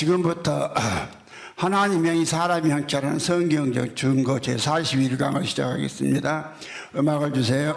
지금부터 하나님 명의 사람의 형체라는 성경적 증거 제41강을 시작하겠습니다. 음악을 주세요.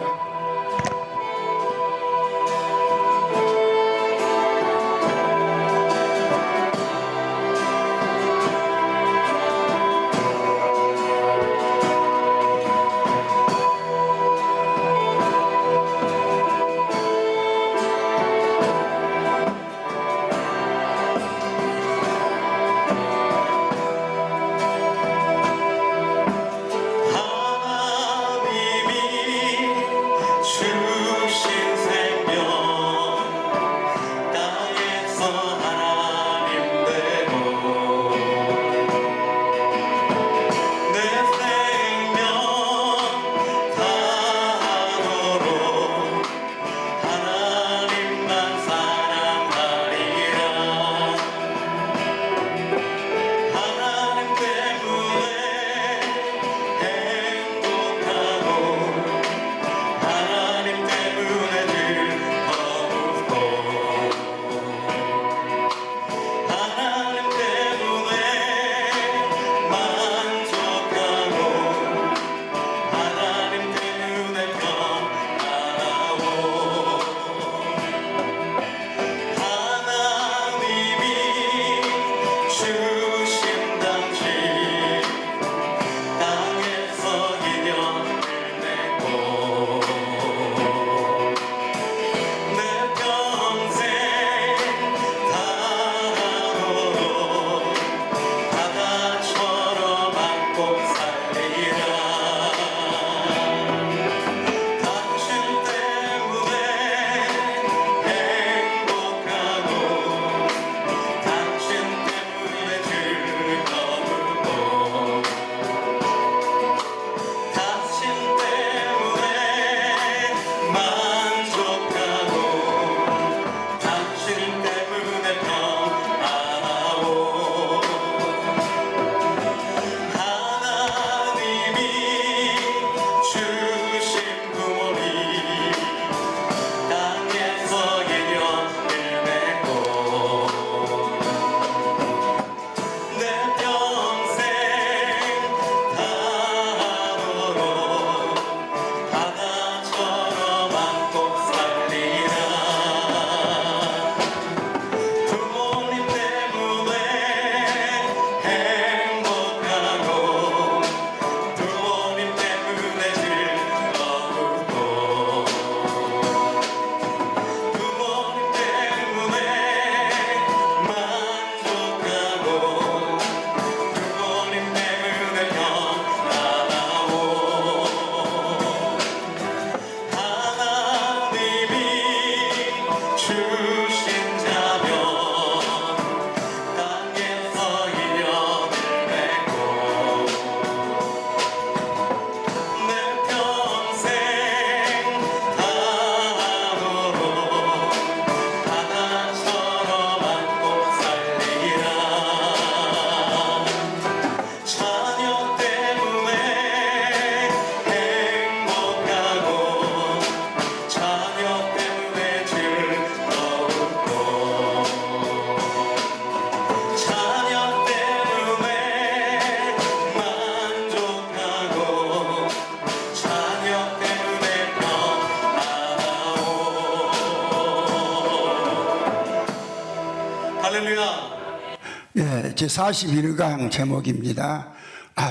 제41강 제목입니다.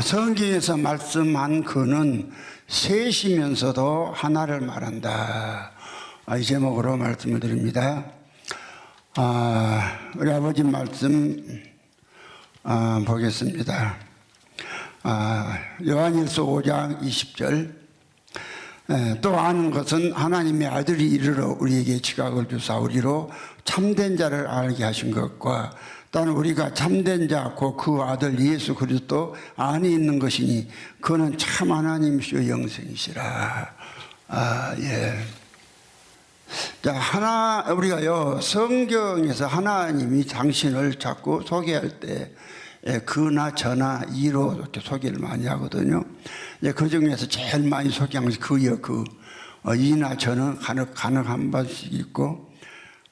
성경에서 말씀한 그는 셋이면서도 하나를 말한다. 이 제목으로 말씀을 드립니다. 우리 아버지 말씀 보겠습니다. 요한일서 5장 20절. 또 아는 것은 하나님의 아들이 이르러 우리에게 지각을 주사오리로 참된 자를 알게 하신 것과 또한 우리가 참된 자 곧 그 아들 예수 그리스도 안에 있는 것이니 그는 참 하나님이시오 영생이시라. 예. 자, 우리가요 성경에서 하나님이 당신을 자꾸 소개할 때 그나 저나 이로 이렇게 소개를 많이 하거든요. 그 중에서 제일 많이 소개하는 것이 그요, 그. 이나 저는 간혹 한 번씩 있고,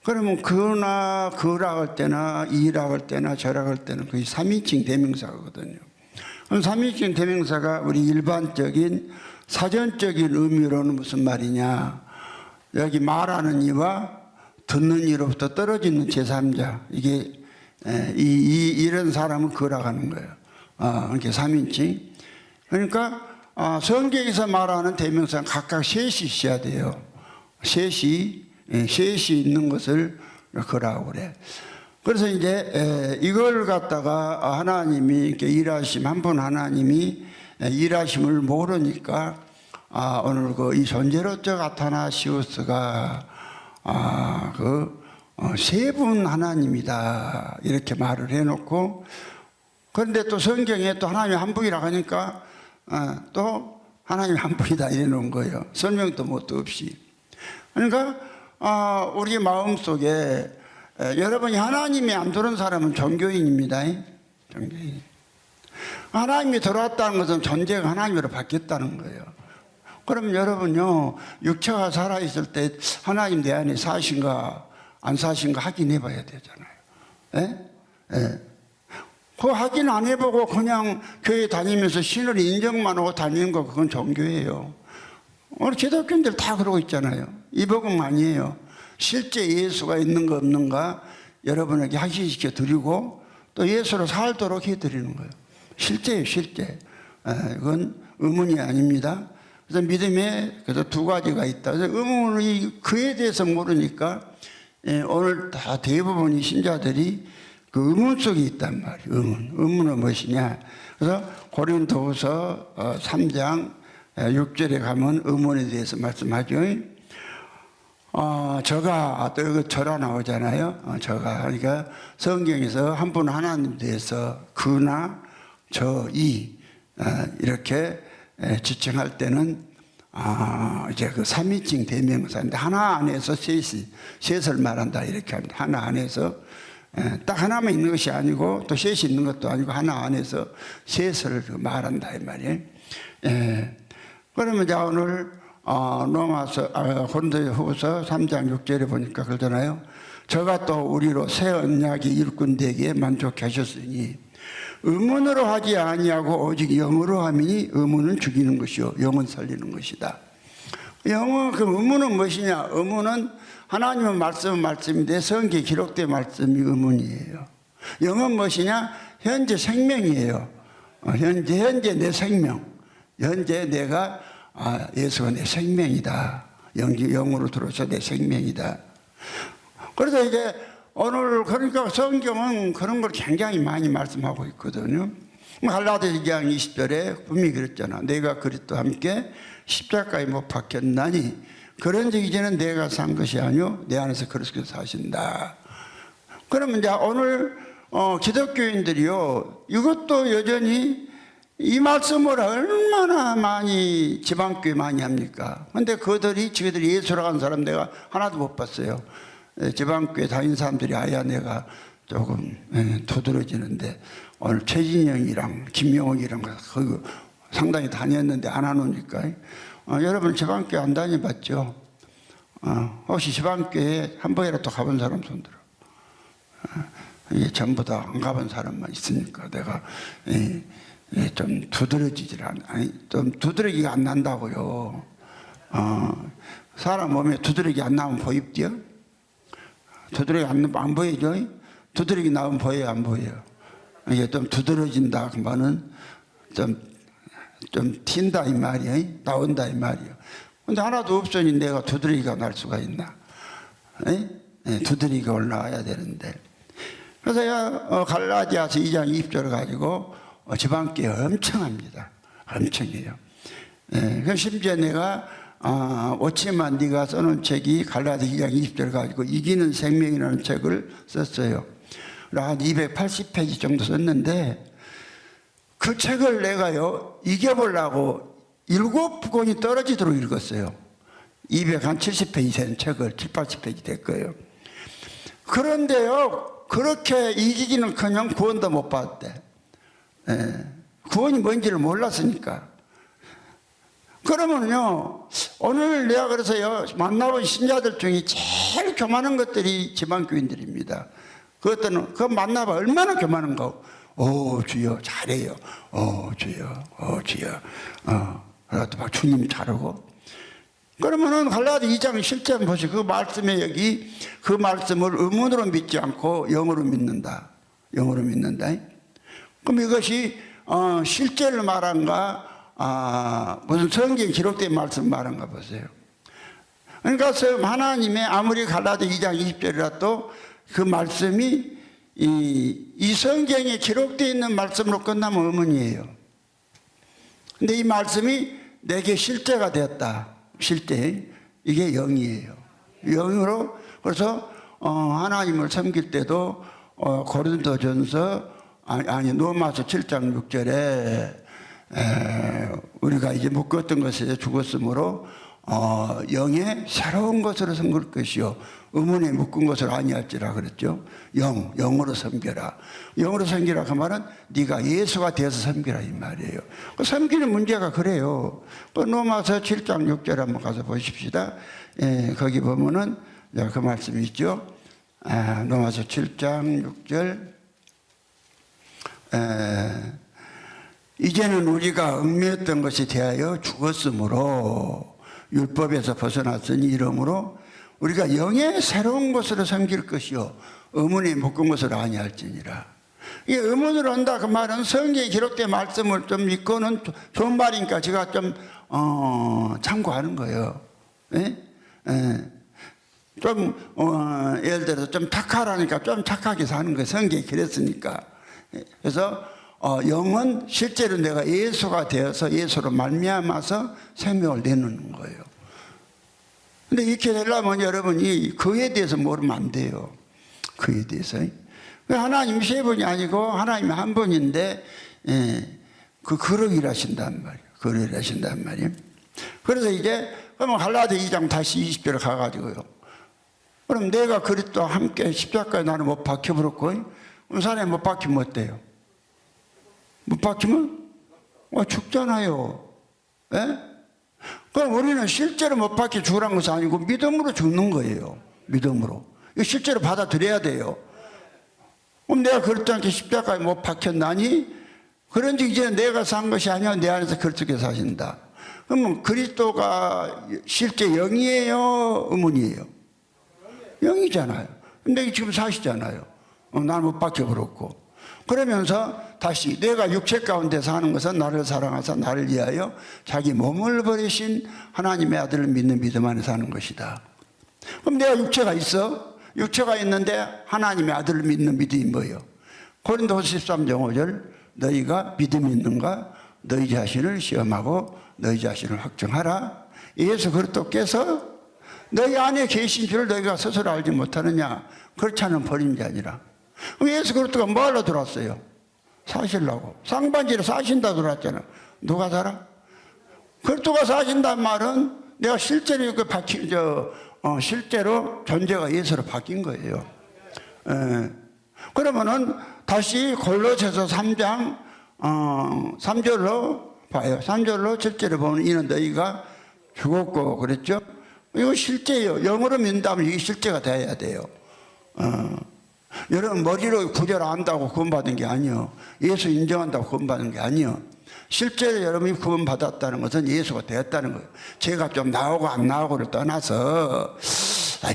그러면 그나 그라 할 때나 이라 할 때나 저라 할 때는 거의 3인칭 대명사거든요. 그럼 3인칭 대명사가 우리 일반적인 사전적인 의미로는 무슨 말이냐? 여기 말하는 이와 듣는 이로부터 떨어지는 제3자, 이게 이런 사람은 그라 하는 거예요. 이렇게 3인칭. 그러니까 성경에서 말하는 대명사는 각각 셋이 있어야 돼요. 셋이 있는 것을 그라고 그래. 그래서 이제 이걸 갖다가 하나님이 이렇게 일하심, 한 분 하나님이 일하심을 모르니까 오늘 그 이 존재로적 아타나시우스가 세 분 하나님이다 이렇게 말을 해놓고, 그런데 또 성경에 또 하나님이 한 분이라고 하니까 또 하나님이 한 분이다 이래 놓은 거예요. 설명도 뭣도 없이. 그러니까 우리 마음속에 여러분이 하나님이 안 들어온 사람은 종교인입니다. 종교인. 하나님이 들어왔다는 것은 존재가 하나님으로 바뀌었다는 거예요. 그럼 여러분요, 육체가 살아있을 때 하나님 내 안에 사신가 안 사신가 확인해 봐야 되잖아요. 예? 그거 확인 안 해보고 그냥 교회 다니면서 신을 인정만 하고 다니는 거, 그건 종교예요. 오늘 기독교인들 다 그러고 있잖아요. 이 복음 아니에요. 실제 예수가 있는가 없는가 여러분에게 확신시켜 드리고 또 예수로 살도록 해드리는 거예요. 실제예요, 실제. 이건 의문이 아닙니다. 그래서 믿음에 그래서 두 가지가 있다. 그래서 의문이 그에 대해서 모르니까 오늘 다 대부분의 신자들이 그 의문 속에 있단 말이에요. 의문은 무엇이냐? 그래서 고린도후서 3장 6절에 가면 의문에 대해서 말씀하죠. 저가 나오잖아요. 저가. 그러니까 성경에서 한 분 하나님 대해서 그나 저, 이 이렇게 지칭할 때는 이제 그 3인칭 대명사인데 하나 안에서 셋을 말한다 이렇게 합니다. 하나 안에서 딱 하나만 있는 것이 아니고 또 셋이 있는 것도 아니고 하나 안에서 셋을 말한다 이 말이에요. 그러면 자 오늘 고린도후서 3장 6절에 보니까 그러잖아요. 저가 또 우리로 새 언약의 일꾼되기에 만족하셨으니 의문으로 하지 아니하고 오직 영으로 함이니 의문은 죽이는 것이요 영은 살리는 것이다. 그 의문은 무엇이냐? 의문은 하나님의 말씀은 말씀인데 성경에 기록된 말씀이 의문이에요. 영은 무엇이냐? 현재 생명이에요. 현재 내 생명. 현재 내가 예수가 내 생명이다. 영으로 들어서 내 생명이다. 그래서 이제 오늘 그러니까 성경은 그런 걸 굉장히 많이 말씀하고 있거든요. 갈라디아 2장 20절에 분명히 그랬잖아. 내가 그리스도와 함께 십자가에 못 박혔나니 그런즉 이제는 내가 산 것이 아니요 내 안에서 그리스도께서 사신다. 그러면 이제 오늘 기독교인들이요 이것도 여전히 이 말씀을 얼마나 많이 지방교회 많이 합니까? 근데 저희들이 예수라고 하는 사람 내가 하나도 못 봤어요. 지방교회 다니는 사람들이 아야 내가 조금 두드러지는데 오늘 최진영이랑 김용욱이랑 상당히 다녔는데 안 하노니까 여러분 지방교회 안 다녀봤죠? 혹시 지방교회 한 번이라도 가본 사람 손들어. 이게 전부 다 안 가본 사람만 있으니까 내가 좀 좀 두드러기가 안 난다고요. 사람 몸에 두드러기 안 나면 보입디요? 두드러기 안 보이죠? 두드러기 나오면 보여요, 안 보여요? 이게 좀 두드러진다 그러면은 좀 튄다 이 말이에요. 나온다 이 말이에요. 근데 하나도 없으니 내가 두드러기가 날 수가 있나? 두드러기가 올라와야 되는데. 그래서 갈라디아서 2장 20절을 가지고 지방교회 엄청 합니다. 엄청해요. 심지어 내가 오치만 네가 써놓은 책이 갈라디아 2장 20절 가지고 이기는 생명이라는 책을 썼어요. 한 280페이지 정도 썼는데 그 책을 내가요 이겨보려고 7권이 떨어지도록 읽었어요. 270페이지 된 책을 80페이지 됐고요. 그런데요 그렇게 이기기는커녕 구원도 못 받았대. 구원이 뭔지를 몰랐으니까. 그러면요, 오늘 내가 그래서요, 만나본 신자들 중에 제일 교만한 것들이 지방교인들입니다. 그것들은, 그거 만나봐. 얼마나 교만한가. 주여, 잘해요. 주여, 주여. 그래도 막 주님 잘하고. 그러면은 갈라디 2장 실제 보시 그 말씀에 여기 그 말씀을 의문으로 믿지 않고 영으로 믿는다. 영으로 믿는다. 그럼 이것이 실제를 말한가? 무슨 성경에 기록된 말씀 말한가 보세요. 그러니까 하나님의 아무리 갈라디 2장 20절이라도 그 말씀이 이 성경에 기록되어 있는 말씀으로 끝나면 의문이에요. 근데 이 말씀이 내게 실제가 되었다. 실제 이게 영이에요. 영으로. 그래서 하나님을 섬길 때도 고린도전서 로마서 7장 6절에 우리가 이제 묶었던 것에 죽었으므로 영의 새로운 것으로 섬길 것이요 의문에 묶은 것을 아니할지라 그랬죠. 영으로 섬겨라. 영으로 섬기라 그 말은 네가 예수가 되어서 섬기라 이 말이에요. 그 섬기는 문제가 그래요. 그 로마서 7장 6절 한번 가서 보십시다. 거기 보면은 그 말씀이 있죠. 로마서 7장 6절 이제는 우리가 얽매였던 것이 대하여 죽었으므로 율법에서 벗어났으니 이러므로 우리가 영의 새로운 것으로 섬길 것이요 의문에 묶은 것으로 아니할지니라. 이게 의문으로 한다 그 말은 성경에 기록된 말씀을 좀 믿고는 좋은 말이니까 제가 좀 참고하는 거예요. 좀 예를 들어서 좀 착하라니까 좀 착하게 사는 거예요. 성경에 그랬으니까. 그래서 영은 실제로 내가 예수가 되어서 예수로 말미암아서 생명을 내놓는 거예요. 근데 이렇게 되려면 여러분이 그에 대해서 모르면 안 돼요. 그에 대해서. 하나님 세 분이 아니고 하나님 한 분인데 그로 일하신단 말이에요. 그로 일하신단 말이에요. 그래서 이제 그러면 갈라디 2장 다시 20절에 가가지고요. 그럼 내가 그리스도와 함께 십자가에 나는 못 박혀버렸고 그럼 사람이 못 박히면 어때요? 못 박히면 죽잖아요. 예? 그럼 우리는 실제로 못 박혀 죽으란 것이 아니고 믿음으로 죽는 거예요. 믿음으로. 이거 실제로 받아들여야 돼요. 그럼 내가 그렇지 않게 십자가에 못 박혔나니? 그런지 이제 내가 산 것이 아니야. 내 안에서 그리스도께서 사신다. 그러면 그리스도가 실제 영이에요? 의문이에요? 영이잖아요. 근데 지금 사시잖아요. 나는 못 박혀버렸고. 그러면서 다시 내가 육체 가운데 사는 것은 나를 사랑하사 나를 위하여 자기 몸을 버리신 하나님의 아들을 믿는 믿음 안에 사는 것이다. 그럼 내가 육체가 있어? 육체가 있는데 하나님의 아들을 믿는 믿음이 뭐예요? 고린도서 13장 5절 너희가 믿음이 있는가? 너희 자신을 시험하고 너희 자신을 확정하라. 예수 그리스도께서 너희 안에 계신 줄 너희가 스스로 알지 못하느냐? 그렇지 않은 버린 게 아니라. 그럼 예수 그리스도가 뭐 하러 들어왔어요? 사시려고. 상반지를 사신다 들어왔잖아. 누가 살아? 그리스도가 사신단 말은 내가 실제로 실제로 존재가 예수로 바뀐 거예요. 그러면은 다시 골로새서 3장 3절로 봐요. 3절로 7절에 보면 이는 너희가 죽었고 그랬죠? 이거 실제예요. 영어로 믿는다면 이게 실제가 돼야 돼요. 여러분 머리로 구절 안다고 구원받은 게 아니요. 예수 인정한다고 구원받은 게 아니요. 실제로 여러분이 구원받았다는 것은 예수가 되었다는 거예요. 죄가 좀 나오고 안 나오고를 떠나서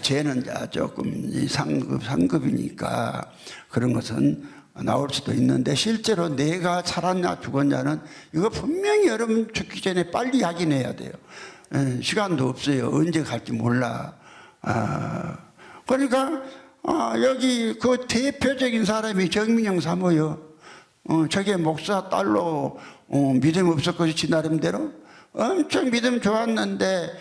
죄는 조금 상급이니까 그런 것은 나올 수도 있는데 실제로 내가 살았냐 죽었냐는 이거 분명히 여러분 죽기 전에 빨리 확인해야 돼요. 시간도 없어요. 언제 갈지 몰라. 그러니까 여기 그 대표적인 사람이 정민영 사모요. 저게 목사 딸로 믿음 없었고 지 나름대로 엄청 믿음 좋았는데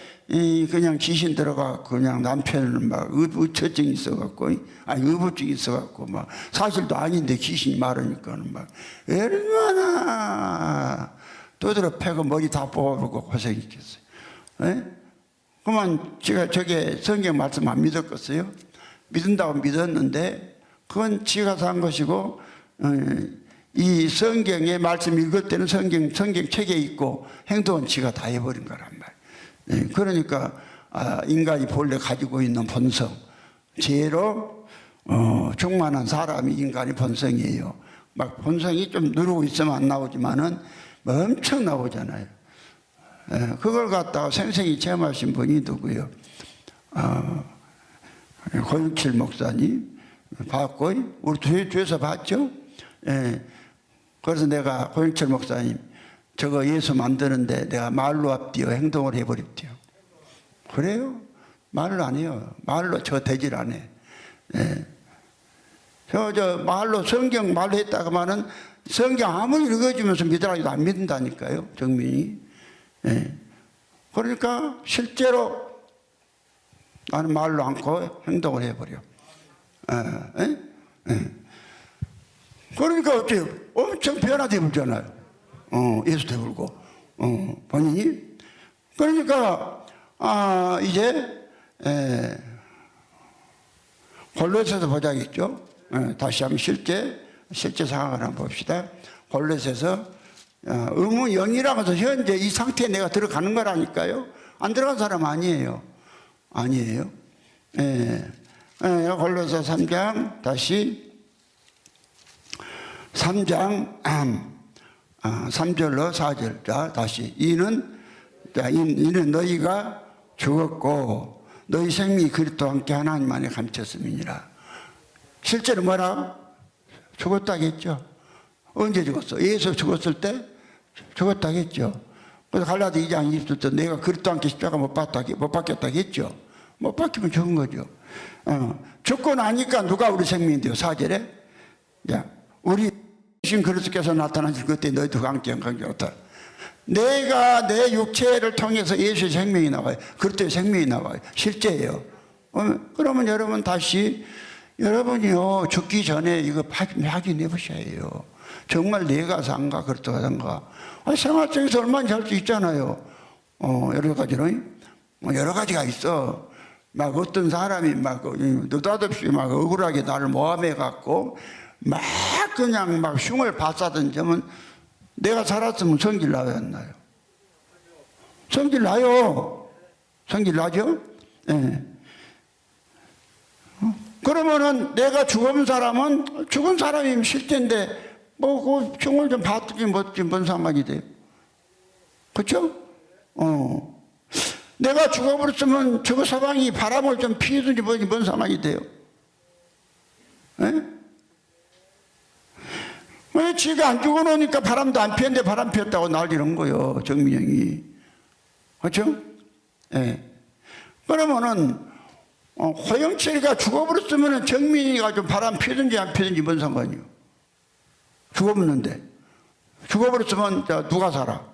그냥 귀신 들어가 그냥 남편을 막 의처증이 있어갖고 의부증이 있어갖고 막 사실도 아닌데 귀신이 말하니까는 막 얼마나 두드러 패고 머리 다 뽑아보고 고생했겠어요. 그만 제가 저게 성경 말씀 안 믿었겠어요? 믿는다고 믿었는데 그건 지가 산 것이고 이 성경의 말씀 읽을 때는 성경 책에 있고 행동은 지가 다 해버린 거란 말이에요. 그러니까 인간이 본래 가지고 있는 본성, 죄로 충만한 사람이 인간의 본성이에요. 막 본성이 좀 누르고 있으면 안 나오지만은 엄청 나오잖아요. 그걸 갖다가 생생히 체험하신 분이 누구요? 고윤칠 목사님 봤고, 우리 뒤에서 봤죠? 그래서 내가 고윤칠 목사님 저거 예수 만드는데 내가 말로 앞뒤어 행동을 해버렸대요. 그래요? 말로 안 해요. 말로 저 되질 안 해. 저 말로 성경 말로 했다가만은 성경 아무리 읽어주면서 믿으라고도 안 믿는다니까요, 정민이. 그러니까 실제로 나는 말로 않고 행동을 해버려. 그러니까 어때요? 엄청 변화돼 보잖아요. 예수 되불고 본인이. 그러니까 이제 골로새서 보자겠죠. 다시 한번 실제 상황을 한번 봅시다. 골로새서 의무 영이라고 해서 현재 이 상태에 내가 들어가는 거라니까요. 안 들어간 사람 아니에요. 아니에요. 골로새 3장 다시 3장 3절로 4절. 자, 다시 이는 너희가 죽었고 너희 생명이 그리스도와 함께 하나님 안에 감췄음이니라. 실제로 뭐라? 죽었다겠죠. 언제 죽었어? 예수 죽었을 때 죽었다겠죠. 그래서 갈라디 2장 20절 내가 그리스도와 함께 십자가 못 박혔다겠죠. 못 박히면 죽은 거죠. 죽고 나니까 누가 우리 생명인데요? 4절에 야, 우리 신 그리스도께서 나타나실 그때 너희들과 함께 영광이었다. 내가 내 육체를 통해서 예수의 생명이 나와요. 그리스도의 생명이 나와요. 실제예요. 그러면 여러분 다시 여러분이요 죽기 전에 이거 확인해 보셔야 해요. 정말 내가 산가 그리스도가 산가. 생활 속에서 얼마나 살 수 있잖아요. 여러 가지로 여러 가지가 있어. 막 어떤 사람이 막 느닷없이 막 억울하게 나를 모함해 갖고 막 그냥 막 흉을 봤다든지 하면 내가 살았으면 성질 나요, 안 나요? 성질 나요. 성질 나죠? 예. 그러면은 내가 죽은 사람은 죽은 사람이면 실제인데 뭐 그 흉을 좀 봤든지 뭔 상관이 돼요? 그렇죠? 내가 죽어버렸으면 저거 사방이 바람을 좀 피우든지 뭔 상관이 돼요? 예? 왜 지가 안 죽어놓으니까 바람도 안 피웠는데 바람 피웠다고 난리는 거예요, 정민영이. 그렇죠? 예. 그러면은 호영철이가 죽어버렸으면 정민이가 좀 바람 피든지 안 피든지 뭔 상관이요? 죽어버렸는데. 죽어버렸으면 누가 살아?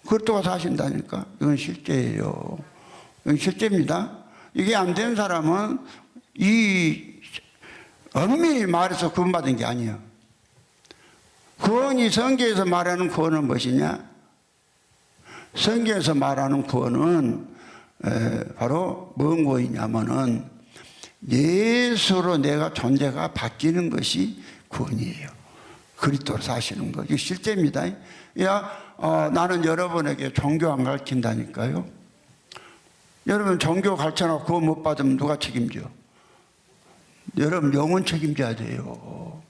그리스도가 사신다니까. 이건 실제예요. 이건 실제입니다. 이게 안 된 사람은 엄밀히 말해서 구원받은 게 아니에요. 구원이 성경에서 말하는 구원은 무엇이냐? 성경에서 말하는 구원은 바로 뭔 구원이냐면은 예수로 내가 존재가 바뀌는 것이 구원이에요. 그리스도로 사시는 거. 이게 실제입니다. 나는 여러분에게 종교 안 가르친다니까요. 여러분 종교 가르쳐놓고 구원 못 받으면 누가 책임져? 여러분 영혼 책임져야 돼요.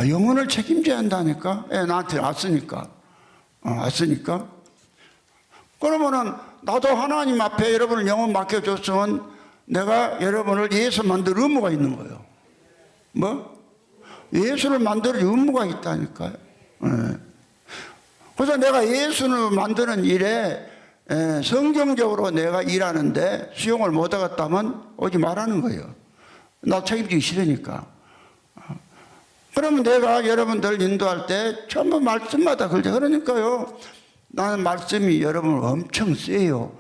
영혼을 책임져야 한다니까? 나한테 왔으니까. 왔으니까. 그러면은 나도 하나님 앞에 여러분을 영혼 맡겨줬으면 내가 여러분을 예수 만들 의무가 있는 거예요. 뭐? 예수를 만들 의무가 있다니까요. 그래서 내가 예수를 만드는 일에 성경적으로 내가 일하는데 수용을 못 하겠다면 오지 말라는 거예요. 나 책임지기 싫으니까. 그러면 내가 여러분들 인도할 때 전부 말씀마다 그러죠. 그러니까요. 나는 말씀이 여러분을 엄청 세요.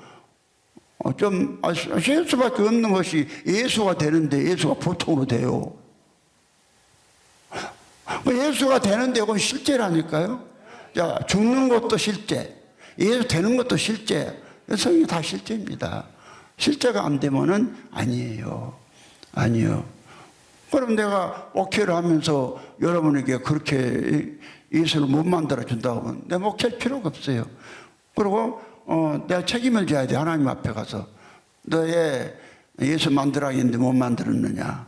셀 수밖에 없는 것이 예수가 되는데 예수가 보통으로 돼요. 예수가 되는데 그건 실제라니까요. 자, 죽는 것도 실제, 예수 되는 것도 실제. 성경이 다 실제입니다. 실제가 안 되면은 아니에요. 아니요. 그럼 내가 목회를 하면서 여러분에게 그렇게 예수를 못 만들어 준다고 하면 내가 목회할 필요가 없어요. 그리고 내가 책임을 져야 돼. 하나님 앞에 가서 너의 예수 만들어야겠는데 못 만들었느냐.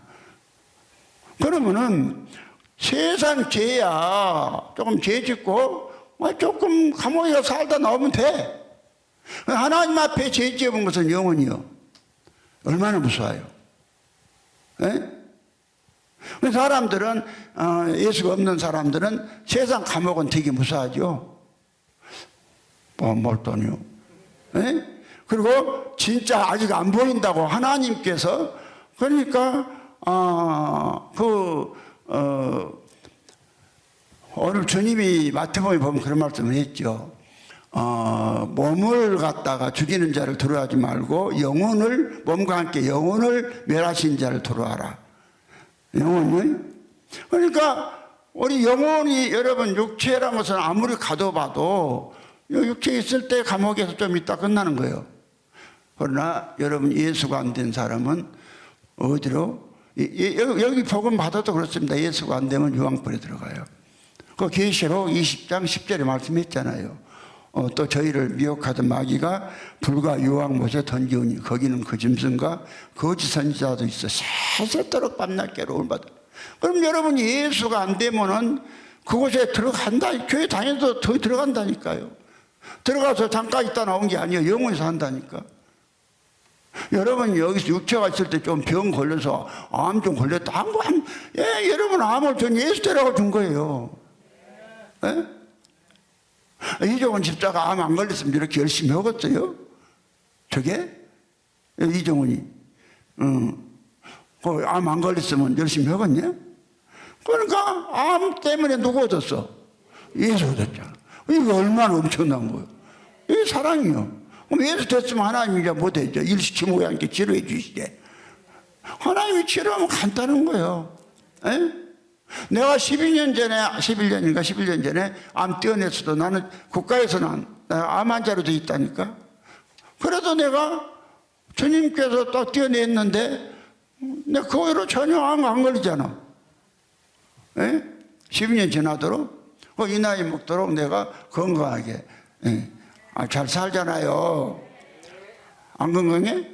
그러면은 세상 죄야 조금 죄 짓고 조금 감옥에 가서 살다 나오면 돼. 하나님 앞에 죄 지은 것은 영원히요. 얼마나 무서워요. 예? 사람들은 예수가 없는 사람들은 세상 감옥은 되게 무서워하죠. 몰돈이요. 예? 그리고 진짜 아직 안 보인다고 하나님께서 그러니까 오늘 주님이 마태복음에 보면 그런 말씀을 했죠. 몸을 갖다가 죽이는 자를 두려워하지 말고 영혼을 몸과 함께 영혼을 멸하신 자를 두려워하라. 영혼이 그러니까 우리 영혼이 여러분 육체라는 것은 아무리 가둬봐도 육체에 있을 때 감옥에서 좀 있다 끝나는 거예요. 그러나 여러분 예수가 안 된 사람은 어디로? 여기 복음 받아도 그렇습니다. 예수가 안 되면 유황불에 들어가요. 그 계시록 20장 10절에 말씀했잖아요. 또 저희를 미혹하던 마귀가 불과 유황못에 던지우니 거기는 그 짐승과 거짓 선지자도 있어 새새도록 밤낮 괴로움을 받아. 그럼 여러분 예수가 안 되면은 그곳에 들어간다. 교회 다녀도 더 들어간다니까요. 들어가서 잠깐 있다 나온 게 아니에요. 영원히 산다니까. 여러분 여기서 육체가 있을 때 좀 병 걸려서 암 좀 걸렸다. 여러분 암을 전 예수 때라고 준 거예요. 예? 이종훈 집사가 암 안 걸렸으면 이렇게 열심히 먹었어요? 저게? 이종훈이. 암 안 걸렸으면 열심히 먹었냐? 그러니까 암 때문에 누구 얻었어? 예수 얻었잖아. 이거 얼마나 엄청난 거예요. 이게 사랑이요. 그럼 예수 됐으면 하나님이 이제 못했죠. 일시치 모양께 치료해 주시대. 하나님이 치료하면 간단한 거예요. 에? 내가 11년 전에 암 떼어냈어도 나는 국가에서는 암 환자로 돼 있다니까. 그래도 내가 주님께서 또 떼어냈는데 내가 그 후로 전혀 암 안 걸리잖아. 에? 12년 지나도록 이 나이 먹도록 내가 건강하게 잘 살잖아요. 안 건강해?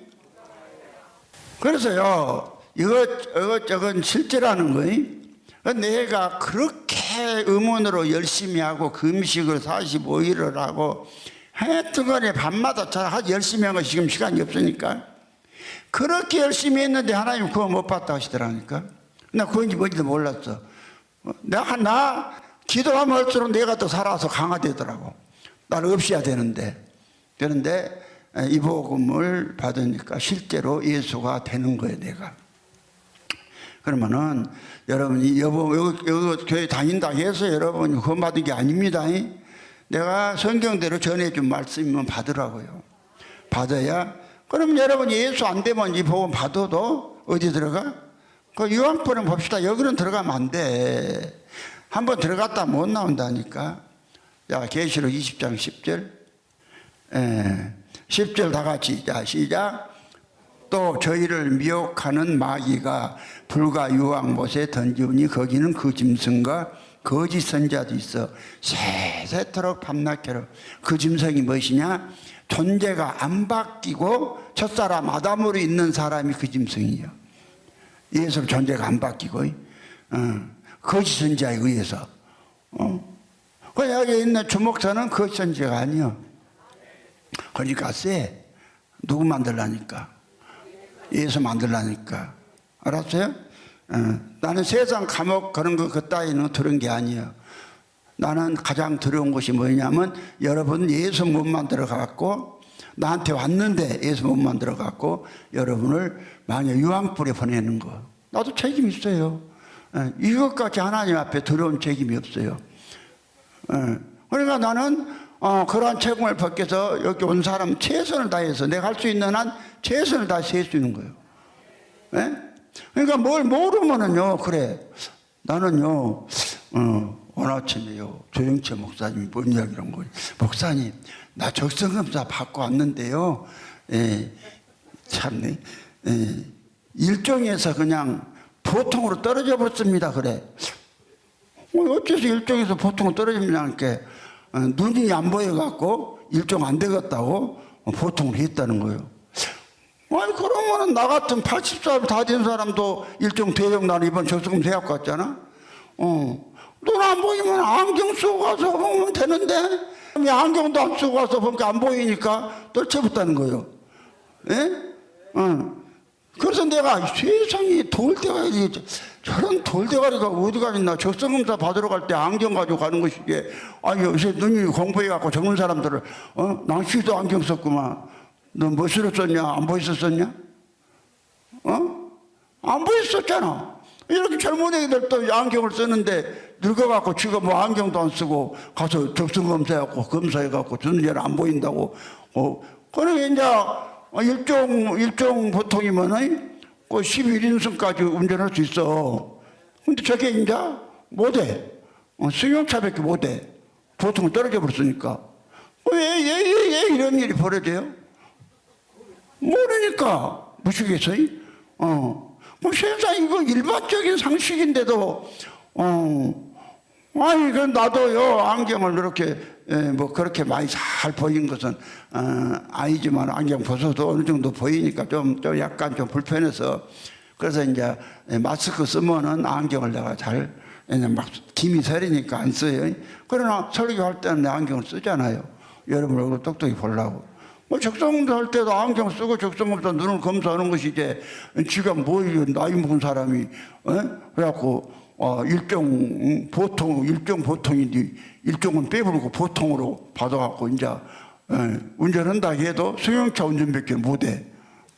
그래서요 이것저것 실제라는 거예요. 내가 그렇게 음원으로 열심히 하고 금식을 45일을 하고 하여튼 간에 밤마다 열심히 한 거 지금 시간이 없으니까 그렇게 열심히 했는데 하나님 그거 못 봤다 하시더라니까. 나 그건지 뭔지도 몰랐어. 나 기도하면 할수록 내가 또 살아서 강화되더라고. 나를 없애야 되는데. 그런데 이 복음을 받으니까 실제로 예수가 되는 거예요, 내가. 그러면은 여러분이 여기 교회 다닌다 해서 여러분이 구원받은 게 아닙니다. 내가 성경대로 전해준 말씀이면 받으라고요. 받아야. 그럼 여러분 예수 안 되면 이 복음 받아도 어디 들어가? 그 유황불에 봅시다. 여기는 들어가면 안 돼. 한번 들어갔다 못 나온다니까. 자, 계시록 20장 10절. 10절 다 같이. 자, 시작. 또 저희를 미혹하는 마귀가 불과 유황못에 던지우니 거기는 그 짐승과 거짓 선자도 있어 새새토록 밤낮 괴로워. 그 짐승이 무엇이냐? 존재가 안 바뀌고 첫사람 아담으로 있는 사람이 그 짐승이에요. 예수 존재가 안 바뀌고 거짓 선자에 의해서. 그 여기 있는 주목사는 거짓 선자가 아니요. 그러니까 쎄. 누구 만들라니까? 예수 만들라니까. 알았어요? 나는 세상 감옥 그런 거 그따위는 들은 게 아니에요. 나는 가장 두려운 것이 뭐냐면 여러분 예수 못 만들어 갖고 나한테 왔는데 예수 못 만들어 갖고 여러분을 만약 유황불에 보내는 거. 나도 책임 있어요. 이것까지 하나님 앞에 두려운 책임이 없어요. 그러니까 나는 그러한 책임을 벗겨서 여기 온 사람 최선을 다해서 내가 할 수 있는 한 최선을 다해서 할 수 있는 거예요. 그러니까 뭘 모르면은요, 그래. 나는요, 오늘 아침에요, 조영채 목사님이 뭔 이야기를 한 거예요. 목사님, 나 적성검사 받고 왔는데요, 참네. 일종에서 그냥 보통으로 떨어져 버렸습니다. 그래. 어째서 일종에서 보통으로 떨어지냐는 게 눈이 안 보여갖고 일종 안 되겠다고 보통으로 했다는 거예요. 아니 그러면은 나 같은 80살 다 된 사람도 일종 대형 날 이번 적성금 대학 갔잖아. 눈 안 보이면 안경 쓰고 가서 보면 되는데 왜 안경도 안 쓰고 가서 보니까 안 보이니까 떨쳐붙다는 거예요. 예? 그래서 내가 세상에 돌대가리 저런 돌대가리가 어디가 있나. 적성검사 받으러 갈 때 안경 가지고 가는 것이지. 아니 요새 눈이 공부해갖고 젊은 사람들을 낭시도 안경 썼구만. 너 뭐시로 썼냐? 안 보였었냐? 안 보였었잖아. 이렇게 젊은 애들도 안경을 쓰는데 늙어갖고 지금 뭐 안경도 안 쓰고 가서 적성검사해갖고 검사해갖고 눈이 안 보인다고. 그러니까 이제 일종 보통이면은 그 11인승까지 운전할 수 있어. 근데 저게 이제 못해. 승용차밖에 못해. 보통은 떨어져 버렸으니까. 왜 이런 일이 벌어져요? 모르니까 무시겠어요? 뭐 세상 이거 일반적인 상식인데도 아니 그 나도요 안경을 이렇게 뭐 그렇게 많이 잘 보인 것은 아니지만 안경 벗어도 어느 정도 보이니까 좀 약간 좀 불편해서 그래서 이제 마스크 쓰면은 안경을 내가 잘 막 김이 서리니까 안 써요. 그러나 설교할 때는 내 안경을 쓰잖아요. 여러분 얼굴 똑똑히 보려고. 뭐 적성검사 할 때도 안경 쓰고 적성검사 눈을 검사하는 것이 이제 지가 뭐 나이 먹은 사람이 그래갖고 일종 보통인데 일종은 빼버리고 보통으로 받아갖고 이제 운전한다 해도 승용차 운전밖에 못해.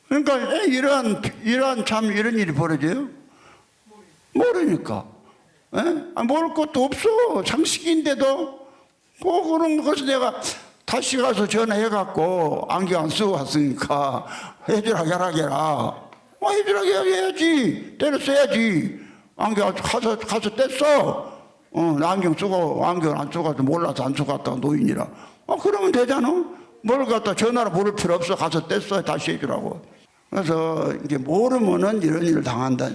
그러니까 이런 일이 벌어져요? 모르니까. 모를 것도 없어. 상식인데도 뭐 그런 것을 내가 다시 가서 전화해갖고 안경 안 쓰고 왔으니까 해주라 해주라 해야지. 때렸어야지. 안경 가서 뗐어. 나 안경 쓰고 안경 안 쓰고 가서 몰라서 안 쓰고 갔다가 노인이라. 그러면 되잖아. 뭘 갖다 전화로 모를 필요 없어. 가서 뗐어. 다시 해주라고. 그래서 이게 모르면은 이런 일을 당한다.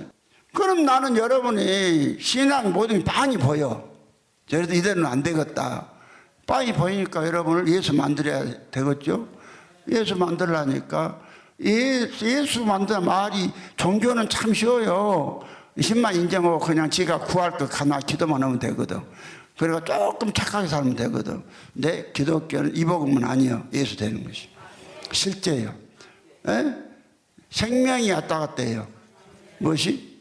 그럼 나는 여러분이 신앙 모든 게 빤히 보여. 저래도 이대로는 안 되겠다. 빤히 보이니까 여러분을 예수 만들어야 되겠죠? 예수 만들라니까. 예수 만드는 말이 종교는 참 쉬워요. 신만 인정하고 그냥 지가 구할 것 하나 기도만 하면 되거든. 그리고 조금 착하게 살면 되거든. 근데 기독교는 이복음은 아니에요. 예수 되는 것이. 실제예요. 생명이 왔다 갔다 해요. 무엇이?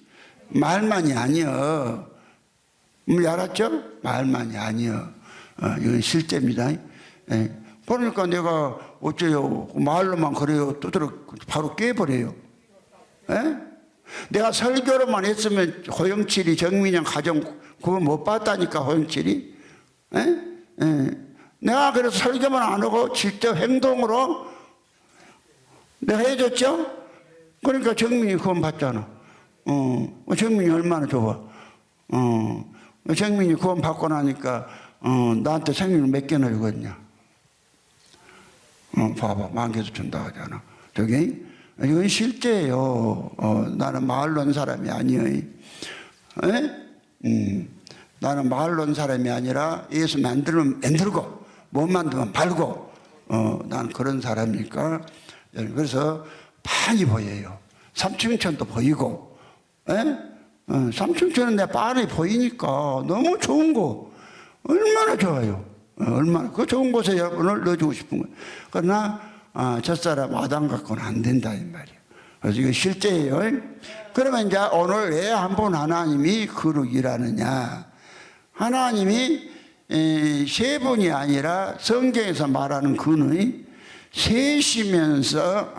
말만이 아니여. 알았죠? 말만이 아니여. 이건 실제입니다. 그러니까 내가 어째요? 말로만 그래요. 두드러 바로 깨버려요. 내가 설교로만 했으면 호영칠이 정민영 가정 그거 못 봤다니까 호영칠이. 내가 그래서 설교만 안 하고 직접 행동으로 내가 해줬죠? 그러니까 정민이 구원 받잖아. 정민이 얼마나 좋아. 정민이 구원 받고 나니까 나한테 생명을 몇 개나 주겠냐. 봐봐. 만개도 준다 하잖아. 저게 이건 실제예요. 나는 말로 한 사람이 아니에요. 나는 말로 한 사람이 아니라 예수 만들면 만들고 못 만들면 말고 나는 그런 사람이니까. 그래서 많이 보여요. 삼층천도 보이고 삼층천은 내 빤히 보이니까 너무 좋은 거. 얼마나 좋아요. 얼마나 그 좋은 곳에 여러분을 넣어주고 싶은 거예요. 그러나 저 사람 갖고는 안 된다 이 말이에요. 그래서 이거 실제예요. 그러면 이제 오늘 왜 한 분 하나님이 거룩이라느냐. 하나님이 세 분이 아니라 성경에서 말하는 그는 셋이면서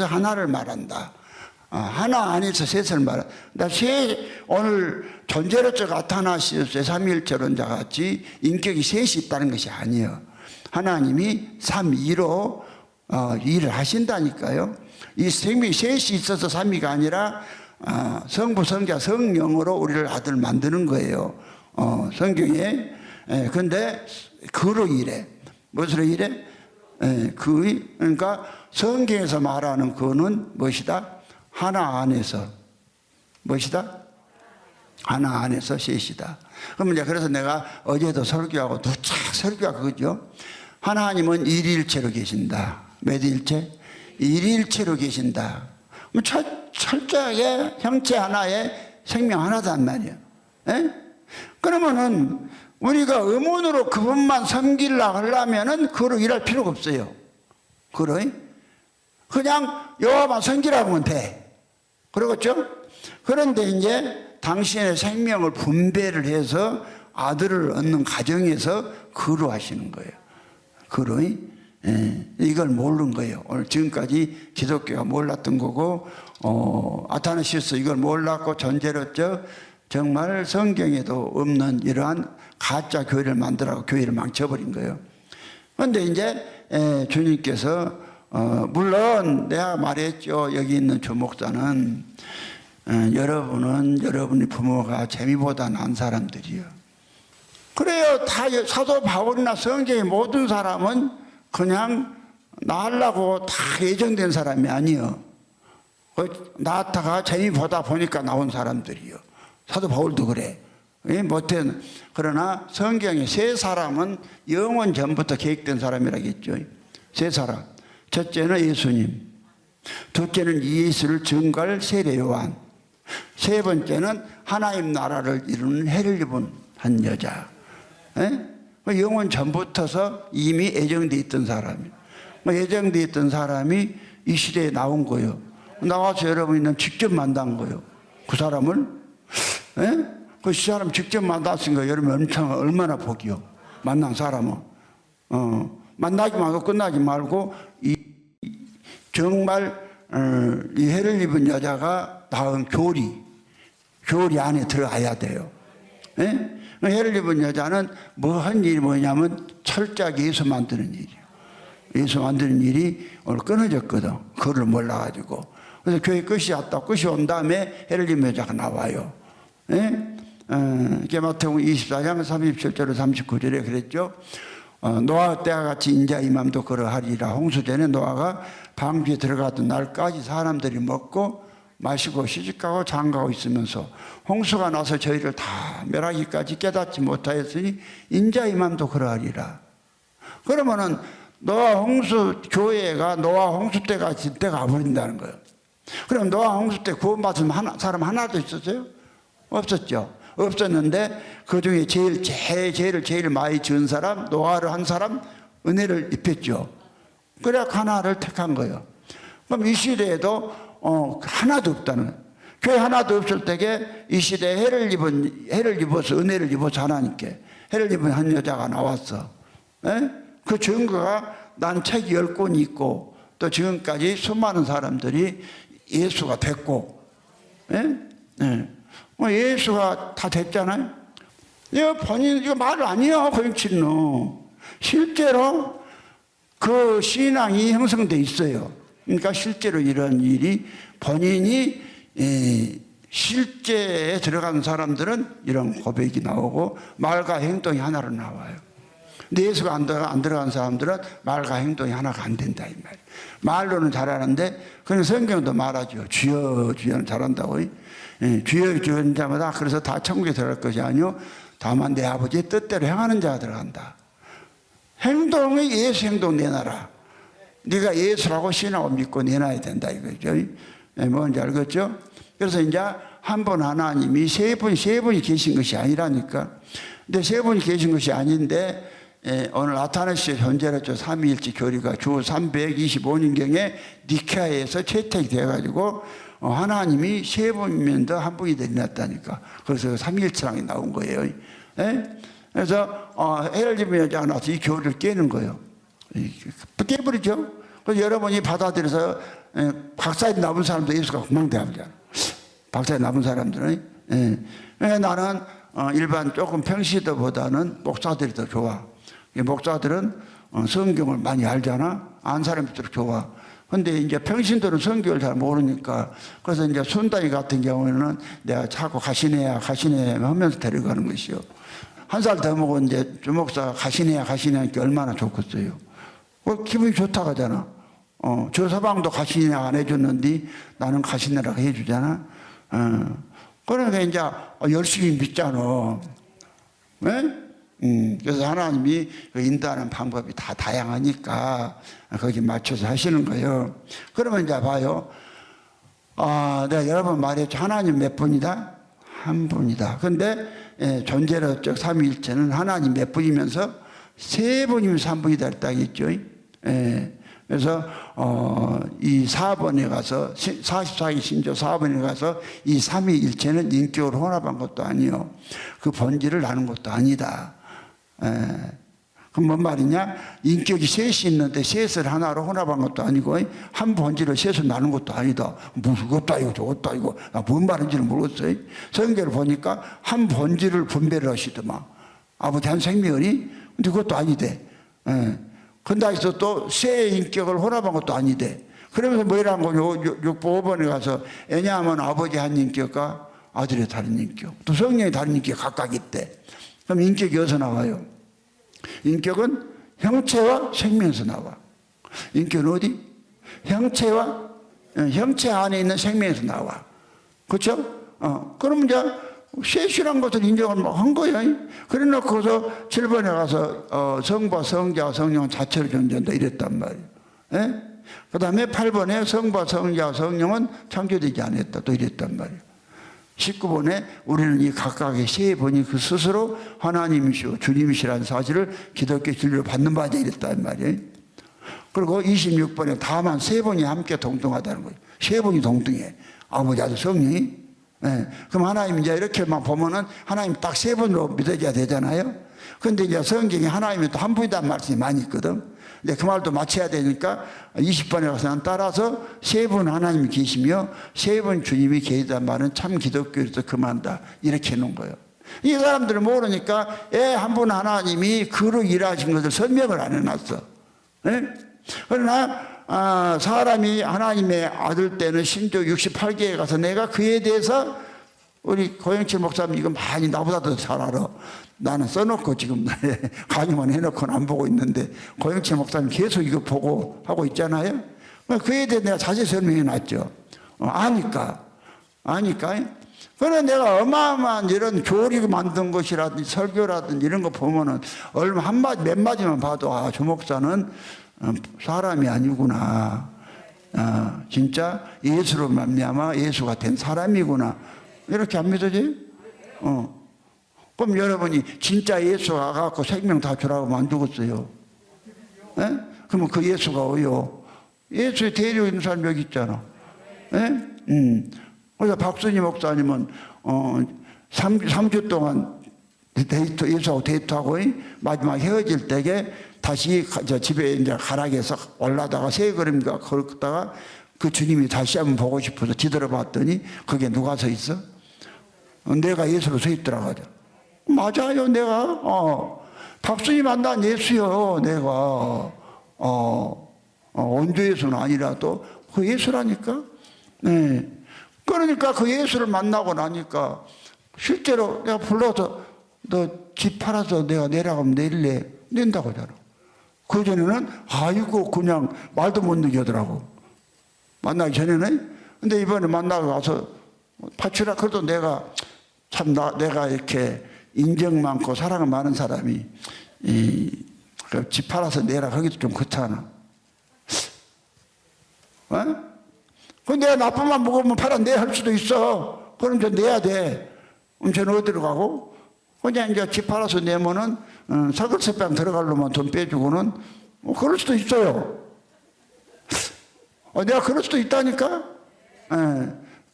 하나를 말한다. 하나 안에서 셋을 말한다. 오늘 존재로서 나타나시어서 삼위일체론자 같이 인격이 셋이 있다는 것이 아니에요. 하나님이 삼위로 일을 하신다니까요. 이 생명이 셋이 있어서 삼위가 아니라 성부, 성자, 성령으로 우리를 아들 만드는 거예요. 성경에. 근데 그로 일해. 무엇으로 일해? 그러니까 성경에서 말하는 그는 무엇이다? 하나 안에서 무엇이다? 하나 안에서 셋이다. 그러면 이제 그래서 내가 어제도 설교하고 누차 설교가 그거죠. 하나님은 일일체로 계신다. 몇 일체? 일일체로 계신다. 철저하게 형체 하나에 생명 하나단 말이에요. 에? 그러면은 우리가 의문으로 그분만 섬기려고 하려면은 그로 일할 필요가 없어요. 그냥 여호와만 섬기라고 하면 돼. 그러겠죠? 그런데 이제 당신의 생명을 분배를 해서 아들을 얻는 과정에서 그로 하시는 거예요. 그로. 이걸 모르는 거예요. 오늘 지금까지 기독교가 몰랐던 거고, 아타나시우스 이걸 몰랐고 전제로죠. 정말 성경에도 없는 이러한 가짜 교회를 만들라고 교회를 망쳐버린 거예요. 그런데 이제 주님께서 물론 내가 말했죠. 여기 있는 주목자는 여러분은 여러분의 부모가 재미보다 나은 사람들이요. 그래요. 다 사도 바울이나 성경의 모든 사람은 그냥 나으려고 다 예정된 사람이 아니요. 나다가 재미보다 보니까 나온 사람들이요. 사도 바울도 그래. 못hen 그러나 성경에 세 사람은 영원 전부터 계획된 사람이라겠죠. 세 사람. 첫째는 예수님, 둘째는 예수를 증거할 세례 요한, 세 번째는 하나님 나라를 이루는 해를 입은 한 여자. 영원 전부터서 이미 예정되어 있던 사람이에요. 예정되어 있던 사람이 이 시대에 나온 거예요. 나와서 여러분이 직접 만난 거예요. 그 사람을. 그 사람 직접 만났으니까 여러분 얼마나 복이요. 만난 사람은. 만나기만 하고 끝나지 말고 정말 이 해를 입은 여자가 낳은 교리 안에 들어가야 돼요. 해를 입은 여자는 한 일이 뭐냐면 철저하게 예수 만드는 일이에요. 예수 만드는 일이 오늘 끊어졌거든. 그걸 몰라가지고. 그래서 교회 끝이 왔다. 끝이 온 다음에 해를 입은 여자가 나와요. 마태복음 24장 37절로 39절에 그랬죠. 노아 때와 같이 인자 이맘도 그러하리라. 홍수 전에 노아가 방주에 들어가던 날까지 사람들이 먹고 마시고 시집가고 장가고 있으면서 홍수가 나서 저희를 다 멸하기까지 깨닫지 못하였으니 인자 이맘도 그러하리라. 그러면은 노아 홍수 교회가 노아 홍수 때가 진때 가버린다는 거예요. 그럼 노아 홍수 때 구원받은 사람 하나도 있었어요? 없었죠. 없었는데 그 중에 제일 많이 지은 사람, 노아를 한 사람 은혜를 입혔죠. 그래 하나를 택한 거예요. 그럼 이 시대에도 하나도 없다는 거예요. 교회 하나도 없을 때에 이 시대에 해를 입어서 은혜를 입어서 하나님께 해를 입은 한 여자가 나왔어. 그 증거가 난 책이 10권이 있고 또 지금까지 수많은 사람들이 예수가 됐고 예수가 다 됐잖아요. 이거 이거 말 아니야, 고용치는. 실제로 그 신앙이 형성돼 있어요. 그러니까 실제로 이런 일이 본인이 실제에 들어간 사람들은 이런 고백이 나오고 말과 행동이 하나로 나와요. 근데 예수가 안 들어간 사람들은 말과 행동이 하나가 안 된다, 이 말이에요. 말로는 잘하는데, 그냥 성경도 말하죠. 주여, 주여는 잘한다고. 주여, 주여는 자마다 그래서 다 천국에 들어갈 것이 아니요 다만 내 아버지의 뜻대로 행하는 자가 들어간다. 행동이 예수 행동 내놔라. 네가 예수라고 신하고 믿고 내놔야 된다, 이거죠. 뭔지 알겠죠? 그래서 이제 한 분 하나님이 세 분이 계신 것이 아니라니까. 근데 세 분이 계신 것이 아닌데, 오늘 아타나시스 현재로죠. 삼위일체 교리가 주 325년경에 니케아에서 채택이 돼가지고 하나님이 세 분이면 더 한 분이 되어났다니까. 그래서 삼위일체랑이 나온 거예요. 그래서 해를 입은 여자가 나와서 이 교리를 깨는 거예요. 깨버리죠. 그래서 여러분이 받아들여서 박사에 남은 사람도 예수가 금방 대하잖아. 박사에 남은 사람들은. 나는 일반 조금 평시도보다는 목사들이 더 좋아. 목사들은 성경을 많이 알잖아. 안 사람들이 좋아. 근데 이제 평신도는 성경을 잘 모르니까 그래서 이제 순단이 같은 경우에는 내가 자꾸 가시네야 하면서 데려가는 것이요. 한 살 더 먹은 이제 주목사가 가시네야 하니까 얼마나 좋겠어요. 기분이 좋다고 하잖아. 저 서방도 가시네야 안 해줬는데 나는 가시네라고 해주잖아. 그러니까 이제 열심히 믿잖아. 네? 그래서 하나님이 그 인도하는 방법이 다 다양하니까 거기 맞춰서 하시는 거예요. 그러면 이제 봐요. 내가 여러 번 말했죠. 하나님 몇 분이다? 한 분이다. 근데 존재론적 삼위일체는 하나님 몇 분이면서 세 분이면서 한 분이다 했다겠죠. 그래서 이 4번에 가서 44기 신조 4번에 가서 이 삼위일체는 인격으로 혼합한 것도 아니요. 그 본질을 나눈 것도 아니다. 그럼 뭔 말이냐? 인격이 셋이 있는데 셋을 하나로 혼합한 것도 아니고 한 본질을 셋을 나눈 것도 아니다. 무슨 것도 아니고 저것도 아니고 뭔 말인지는 모르겠어요. 성경을 보니까 한 본질을 분배를 하시더만. 아버지 한 생명이니? 근데 그것도 아니대. 근데 여기서 또 세 인격을 혼합한 것도 아니대. 그러면서 뭐라는 거요? 5번에 가서 왜냐하면 아버지 한 인격과 아들의 다른 인격 또 성령의 다른 인격이 각각 있대. 그럼 인격이 어디서 나와요? 인격은 형체와 생명에서 나와. 인격은 어디? 형체 안에 있는 생명에서 나와. 그렇죠? 그러면 이제 셋이란 것을 인정을 한 거예요. 그래 놓고서 7번에 가서 성부와 성자와 성령은 자체로 존재한다 이랬단 말이에요. 예? 그 다음에 8번에 성부와 성자와 성령은 창조되지 않았다 또 이랬단 말이에요. 19번에 우리는 이 각각의 세 분이 그 스스로 하나님이시고 주님이시라는 사실을 기독교 진리로 받는 바다 이랬단 말이에요. 그리고 26번에 다만 세 분이 함께 동등하다는 거예요. 세 분이 동등해. 아버지 아들 성령이. 그럼 하나님 이제 이렇게만 보면은 하나님 딱 세 분으로 믿어져야 되잖아요. 근데 이제 성경에 하나님이 또 한 분이란 말씀이 많이 있거든. 근데 그 말도 맞춰야 되니까 20번에 가서는 따라서 세 분 하나님이 계시며 세 분 주님이 계시단 말은 참 기독교에서 그만다. 이렇게 해놓은 거예요. 이 사람들은 모르니까 한 분 하나님이 그로 일하신 것을 설명을 안 해놨어. 그러나 사람이 하나님의 아들 때는 신조 68개에 가서 내가 그에 대해서 우리 고영철 목사님 이거 많이 나보다도 잘 알아. 나는 써놓고 지금 강의만 해놓고는 안 보고 있는데 고영철 목사님 계속 이거 보고 하고 있잖아요. 그에 대해 내가 자세히 설명해 놨죠. 아니까. 그러나 내가 어마어마한 이런 교리 만든 것이라든지 설교라든지 이런 거 보면은 얼마 한마디 몇 마디만 봐도 저 목사는 사람이 아니구나. 진짜 예수로 말미암아 예수가 된 사람이구나. 이렇게 안 믿어져요? 그럼 여러분이 진짜 예수가 가갖고 생명 다 주라고 하면 안 죽었어요. 그러면 그 예수가 어요? 예수의 대리로 있는 사람이 여기 있잖아. 그래서 박순희 목사님은 3주 동안 예수하고 데이트하고 마지막 헤어질 때에 다시 집에 이제 가락에서 올라다가 세 걸음가 걸다가 그 주님이 다시 한번 보고 싶어서 뒤돌아봤더니 그게 누가 서 있어? 내가 예수로 서 있더라고요. 맞아요, 내가. 박순이 만난 예수요, 내가. 원조 예수는 아니라도 그 예수라니까. 네. 그러니까 그 예수를 만나고 나니까 실제로 내가 불러서 너 집 팔아서 내가 내라고 하면 내릴래? 낸다고 하잖아. 그전에는 아이고 그냥 말도 못 느끼더라고. 만나기 전에는. 근데 이번에 만나고 와서 파출라 그래도 내가 참 내가 이렇게 인정 많고 사랑 많은 사람이 집 팔아서 내라 하기도 좀 그렇잖아. 근데 내가 나쁜만 먹으면 팔아 내야 할 수도 있어. 그럼 저 내야 돼. 그럼 저는 어디로 가고? 그냥 이제 집 팔아서 내면은 서글세병 들어갈 놈만 돈 빼주고는 그럴 수도 있어요. 내가 그럴 수도 있다니까?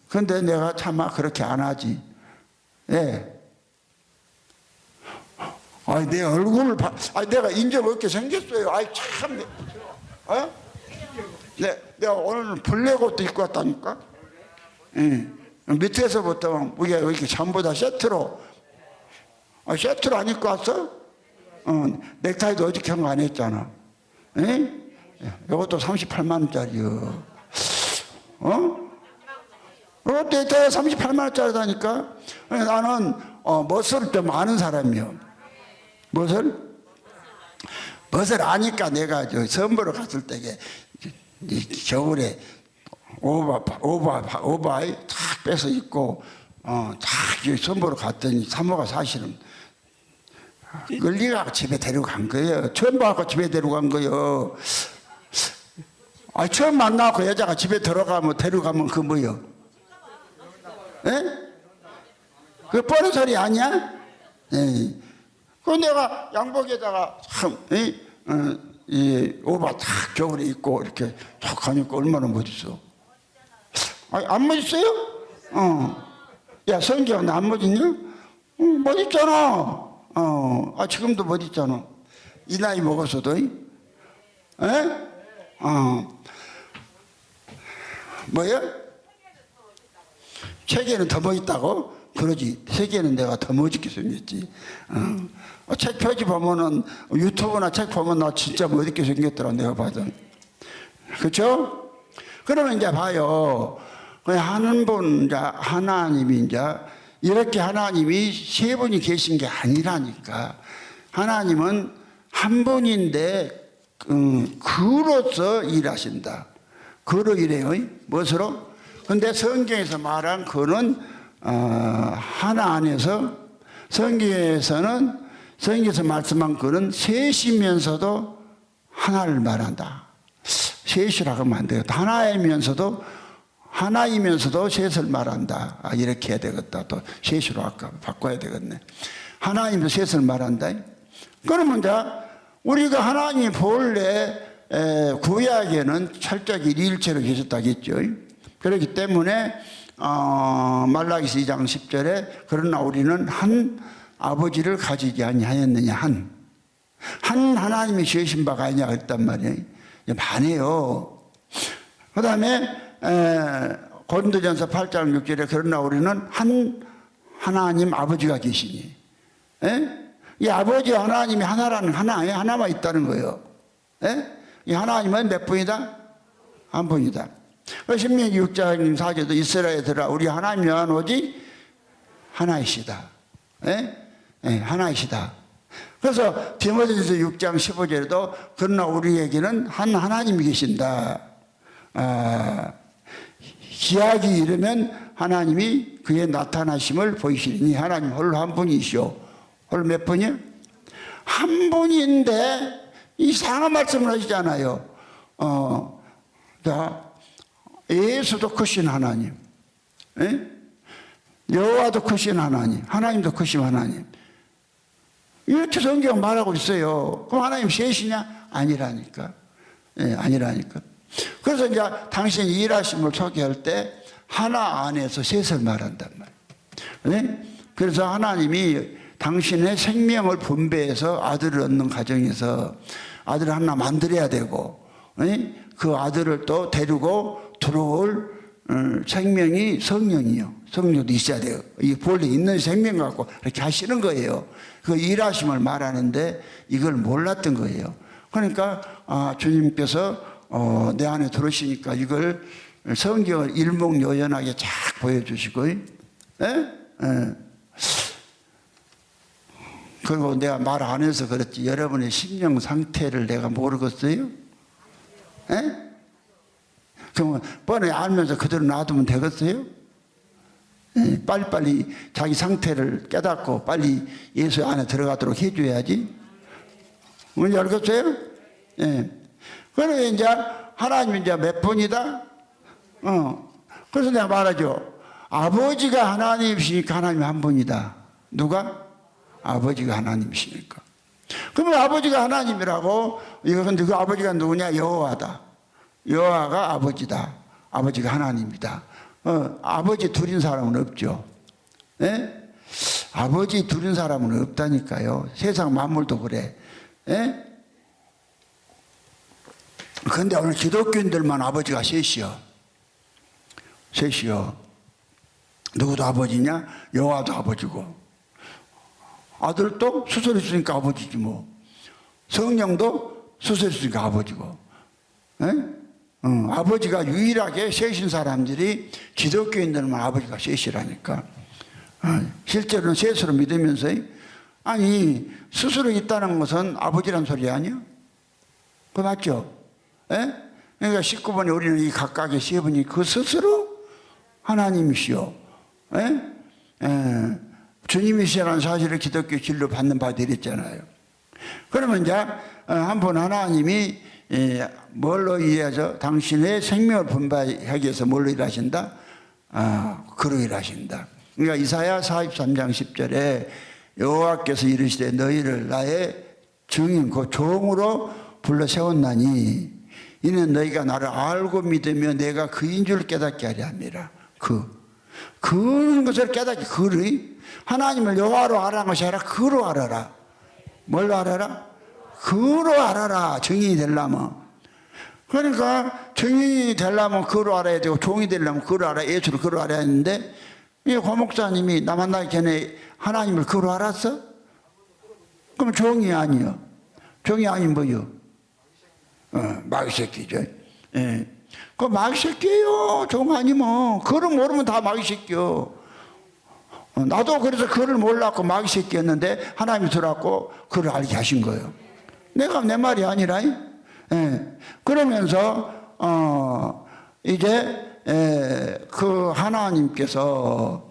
근데 내가 차마 그렇게 안 하지. 내 얼굴을 내가 인정 없게 생겼어요. 참. 내가 오늘 블랙옷도 입고 왔다니까? 밑에서부터 우리가 이렇게 전부 다 세트로. 세트로 안 입고 왔어? 넥타이도 어저께 한 거 안 했잖아. 이것도 38만원짜리요. 이것도 넥타이가 38만원짜리다니까? 나는 멋을 좀 아는 사람이요. 멋을 아니까 내가 선보러 갔을 때에 겨울에 오바에 탁 빼서 입고 다 선보러 갔더니 사모가 사실은 끌리가 집에 데리고 간 거예요. 처음 봐갖고 집에 데리고 간 거예요. 처음 만나고 여자가 집에 들어가면 데려가면 그 뭐요? 예? 그 뻔한 소리 아니야? 예. 그 내가 양복에다가 참, 이 오바 탁 겨울에 입고 이렇게 탁 가니까 얼마나 멋있어. 안 멋있어요? 야, 성경 나 안 멋있냐? 멋있잖아. 지금도 멋있잖아. 이 나이 먹어서도. 에? 뭐야? 책에는 더 멋있다고? 그러지. 세계는 내가 더 멋있게 생겼지. 책 표지 보면은 유튜브나 책 보면 나 진짜 멋있게 생겼더라 내가 봐도. 그렇죠? 그러면 이제 봐요. 하는 분 이제 하나님이 이제 이렇게 하나님이 세 분이 계신 게 아니라니까. 하나님은 한 분인데 그로서 일하신다. 그로 일해요. 무엇으로? 근데 성경에서 말한 그는 하나 안에서 성경에서 말씀한 그는 셋이면서도 하나를 말한다. 셋이라고 하면 안 되겠다. 하나이면서도 셋을 말한다. 이렇게 해야 되겠다. 또 셋으로 아까 바꿔야 되겠네. 하나이면서 셋을 말한다. 그러면 이제 우리가 하나님이 본래 구약에는 철저히 일체로 계셨다겠죠. 그렇기 때문에 말라기서 2장 10절에 그러나 우리는 한 아버지를 가지지 아니하였느냐 한 하나님이 지으신 바가 아니냐 그랬단 말이에요. 반해요. 그 다음에 고린도전서 8장 6절에 그러나 우리는 한 하나님 아버지가 계시니 이 아버지와 하나님이 하나만 있다는 거예요. 이 하나님은 몇 분이다? 한 분이다. 신명기 6장 4절도 이스라엘들아 우리 하나님은 오직 하나이시다. 하나이시다. 그래서 디모데전서 6장 15절에도 그러나 우리에게는 한 하나님이 계신다. 기약이 이르면 하나님이 그의 나타나심을 보이시니 하나님 홀로 한 분이시오. 홀로 몇 분이요? 한 분인데 이상한 말씀을 하시잖아요. 예수도 크신 하나님, 여호와도 크신 하나님, 하나님도 크신 하나님. 이렇게 성경 말하고 있어요. 그럼 하나님 셋이냐? 아니라니까. 아니라니까. 그래서 이제 당신이 일하심을 소개할 때 하나 안에서 셋을 말한단 말이에요. 그래서 하나님이 당신의 생명을 분배해서 아들을 얻는 과정에서 아들을 하나 만들어야 되고 그 아들을 또 데리고 들어올 생명이 성령이요. 성령도 있어야 돼요. 이 본래 있는 생명 갖고 이렇게 하시는 거예요. 그 일하심을 말하는데 이걸 몰랐던 거예요. 그러니까 주님께서 내 안에 들어오시니까 이걸 성경을 일목요연하게 쫙 보여주시고 그리고 내가 말 안 해서 그렇지 여러분의 심령 상태를 내가 모르겠어요? 그러면 뻔히 알면서 그대로 놔두면 되겠어요? 빨리빨리 자기 상태를 깨닫고 빨리 예수 안에 들어가도록 해줘야지. 뭔지 알겠어요? 그래서 이제 하나님이 이제 몇 분이다? 그래서 내가 말하죠. 아버지가 하나님이시니까 하나님이 한 분이다. 누가? 아버지가 하나님이시니까. 그러면 아버지가 하나님이라고, 이거 근데 그 아버지가 누구냐? 여호와다. 여호와가 아버지다. 아버지가 하나님이다. 아버지 둘인 사람은 없죠. 아버지 둘인 사람은 없다니까요. 세상 만물도 그래. 그런데 오늘 기독교인들만 아버지가 셋이요. 셋이요. 누구도 아버지냐? 여호와도 아버지고. 아들도 수술했으니까 아버지지 뭐. 성령도 수술했으니까 아버지고. 아버지가 유일하게 셋인 사람들이 기독교인들만 아버지가 셋이라니까. 실제로는 셋으로 믿으면서 아니 스스로 있다는 것은 아버지란 소리 아니야? 그거 맞죠? 그러니까 19번에 우리는 이 각각의 세 분이 그 스스로 하나님이시오. 주님이시라는 사실을 기독교 진로 받는 바들이 있잖아요. 그러면 이제 한번 하나님이 뭘로 이해하죠? 당신의 생명을 분배하기 위해서 뭘로 일하신다? 그로 일하신다. 그러니까 이사야 43장 10절에 여호와께서 이르시되 너희를 나의 증인 그 종으로 불러 세웠나니 이는 너희가 나를 알고 믿으며 내가 그인 줄 깨닫게 하려 함이라. 그런 것을 깨닫게. 그를 하나님을 여호와로 알아는 것이 아니라 그로 알아라. 뭘로 알아라? 그로 알아라. 증인이 되려면. 그러니까 증인이 되려면 그로 알아야 되고 종이 되려면 그로 알아야, 예수를 그로 알아야 했는데 이 고목사님이 나 만나기 전에 하나님을 그로 알았어? 그럼 종이 아니요. 종이 아닌 뭐요? 마귀 새끼죠. 예. 그 마귀 새끼예요. 종 아니면. 그를 모르면 다 마귀 새끼요. 나도 그래서 그를 몰랐고 마귀 새끼였는데 하나님이 들어왔고 그를 알게 하신 거예요. 내가 내 말이 아니라. 예. 그러면서 이제 그 하나님께서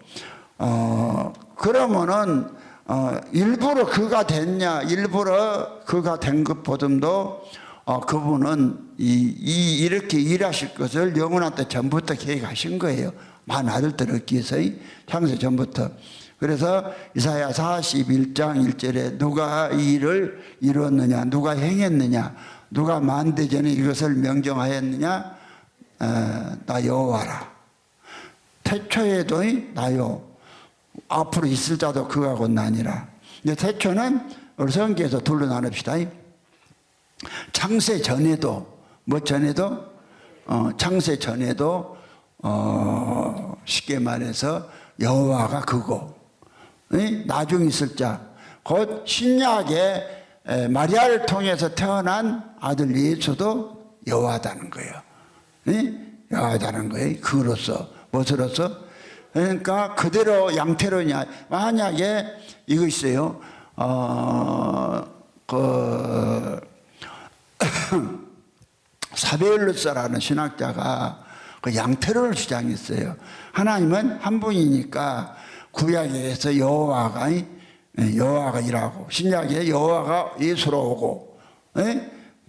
그러면은 일부러 그가 됐냐, 일부러 그가 된 것보다도 그분은 이렇게 일하실 것을 영원한테 전부터 계획하신 거예요. 많은 아들들을 얻기 위해서 창세 전부터. 그래서 이사야 41장 1절에 누가 이 일을 이루었느냐, 누가 행했느냐, 누가 만대전에 이것을 명령하였느냐, 나 여호와라. 태초에도 나요, 앞으로 있을 자도 그가 곧 나니라. 근데 태초는 우리 성경에서 둘로 나눕시다. 창세 전에도, 뭐 전에도? 창세 전에도 쉽게 말해서 여호와가 그고, 나중 있을 자, 곧 신약에 마리아를 통해서 태어난 아들 예수도 여호와다는 거예요. 여호와다는 거예요. 그로서, 무엇으로서? 그러니까 그대로 양태로냐. 만약에 이거 있어요. 사베일루스라는 신학자가 그 양태론을 주장했어요. 하나님은 한 분이니까 구약에서 여호와가 일하고, 신약에 여호와가 예수로 오고,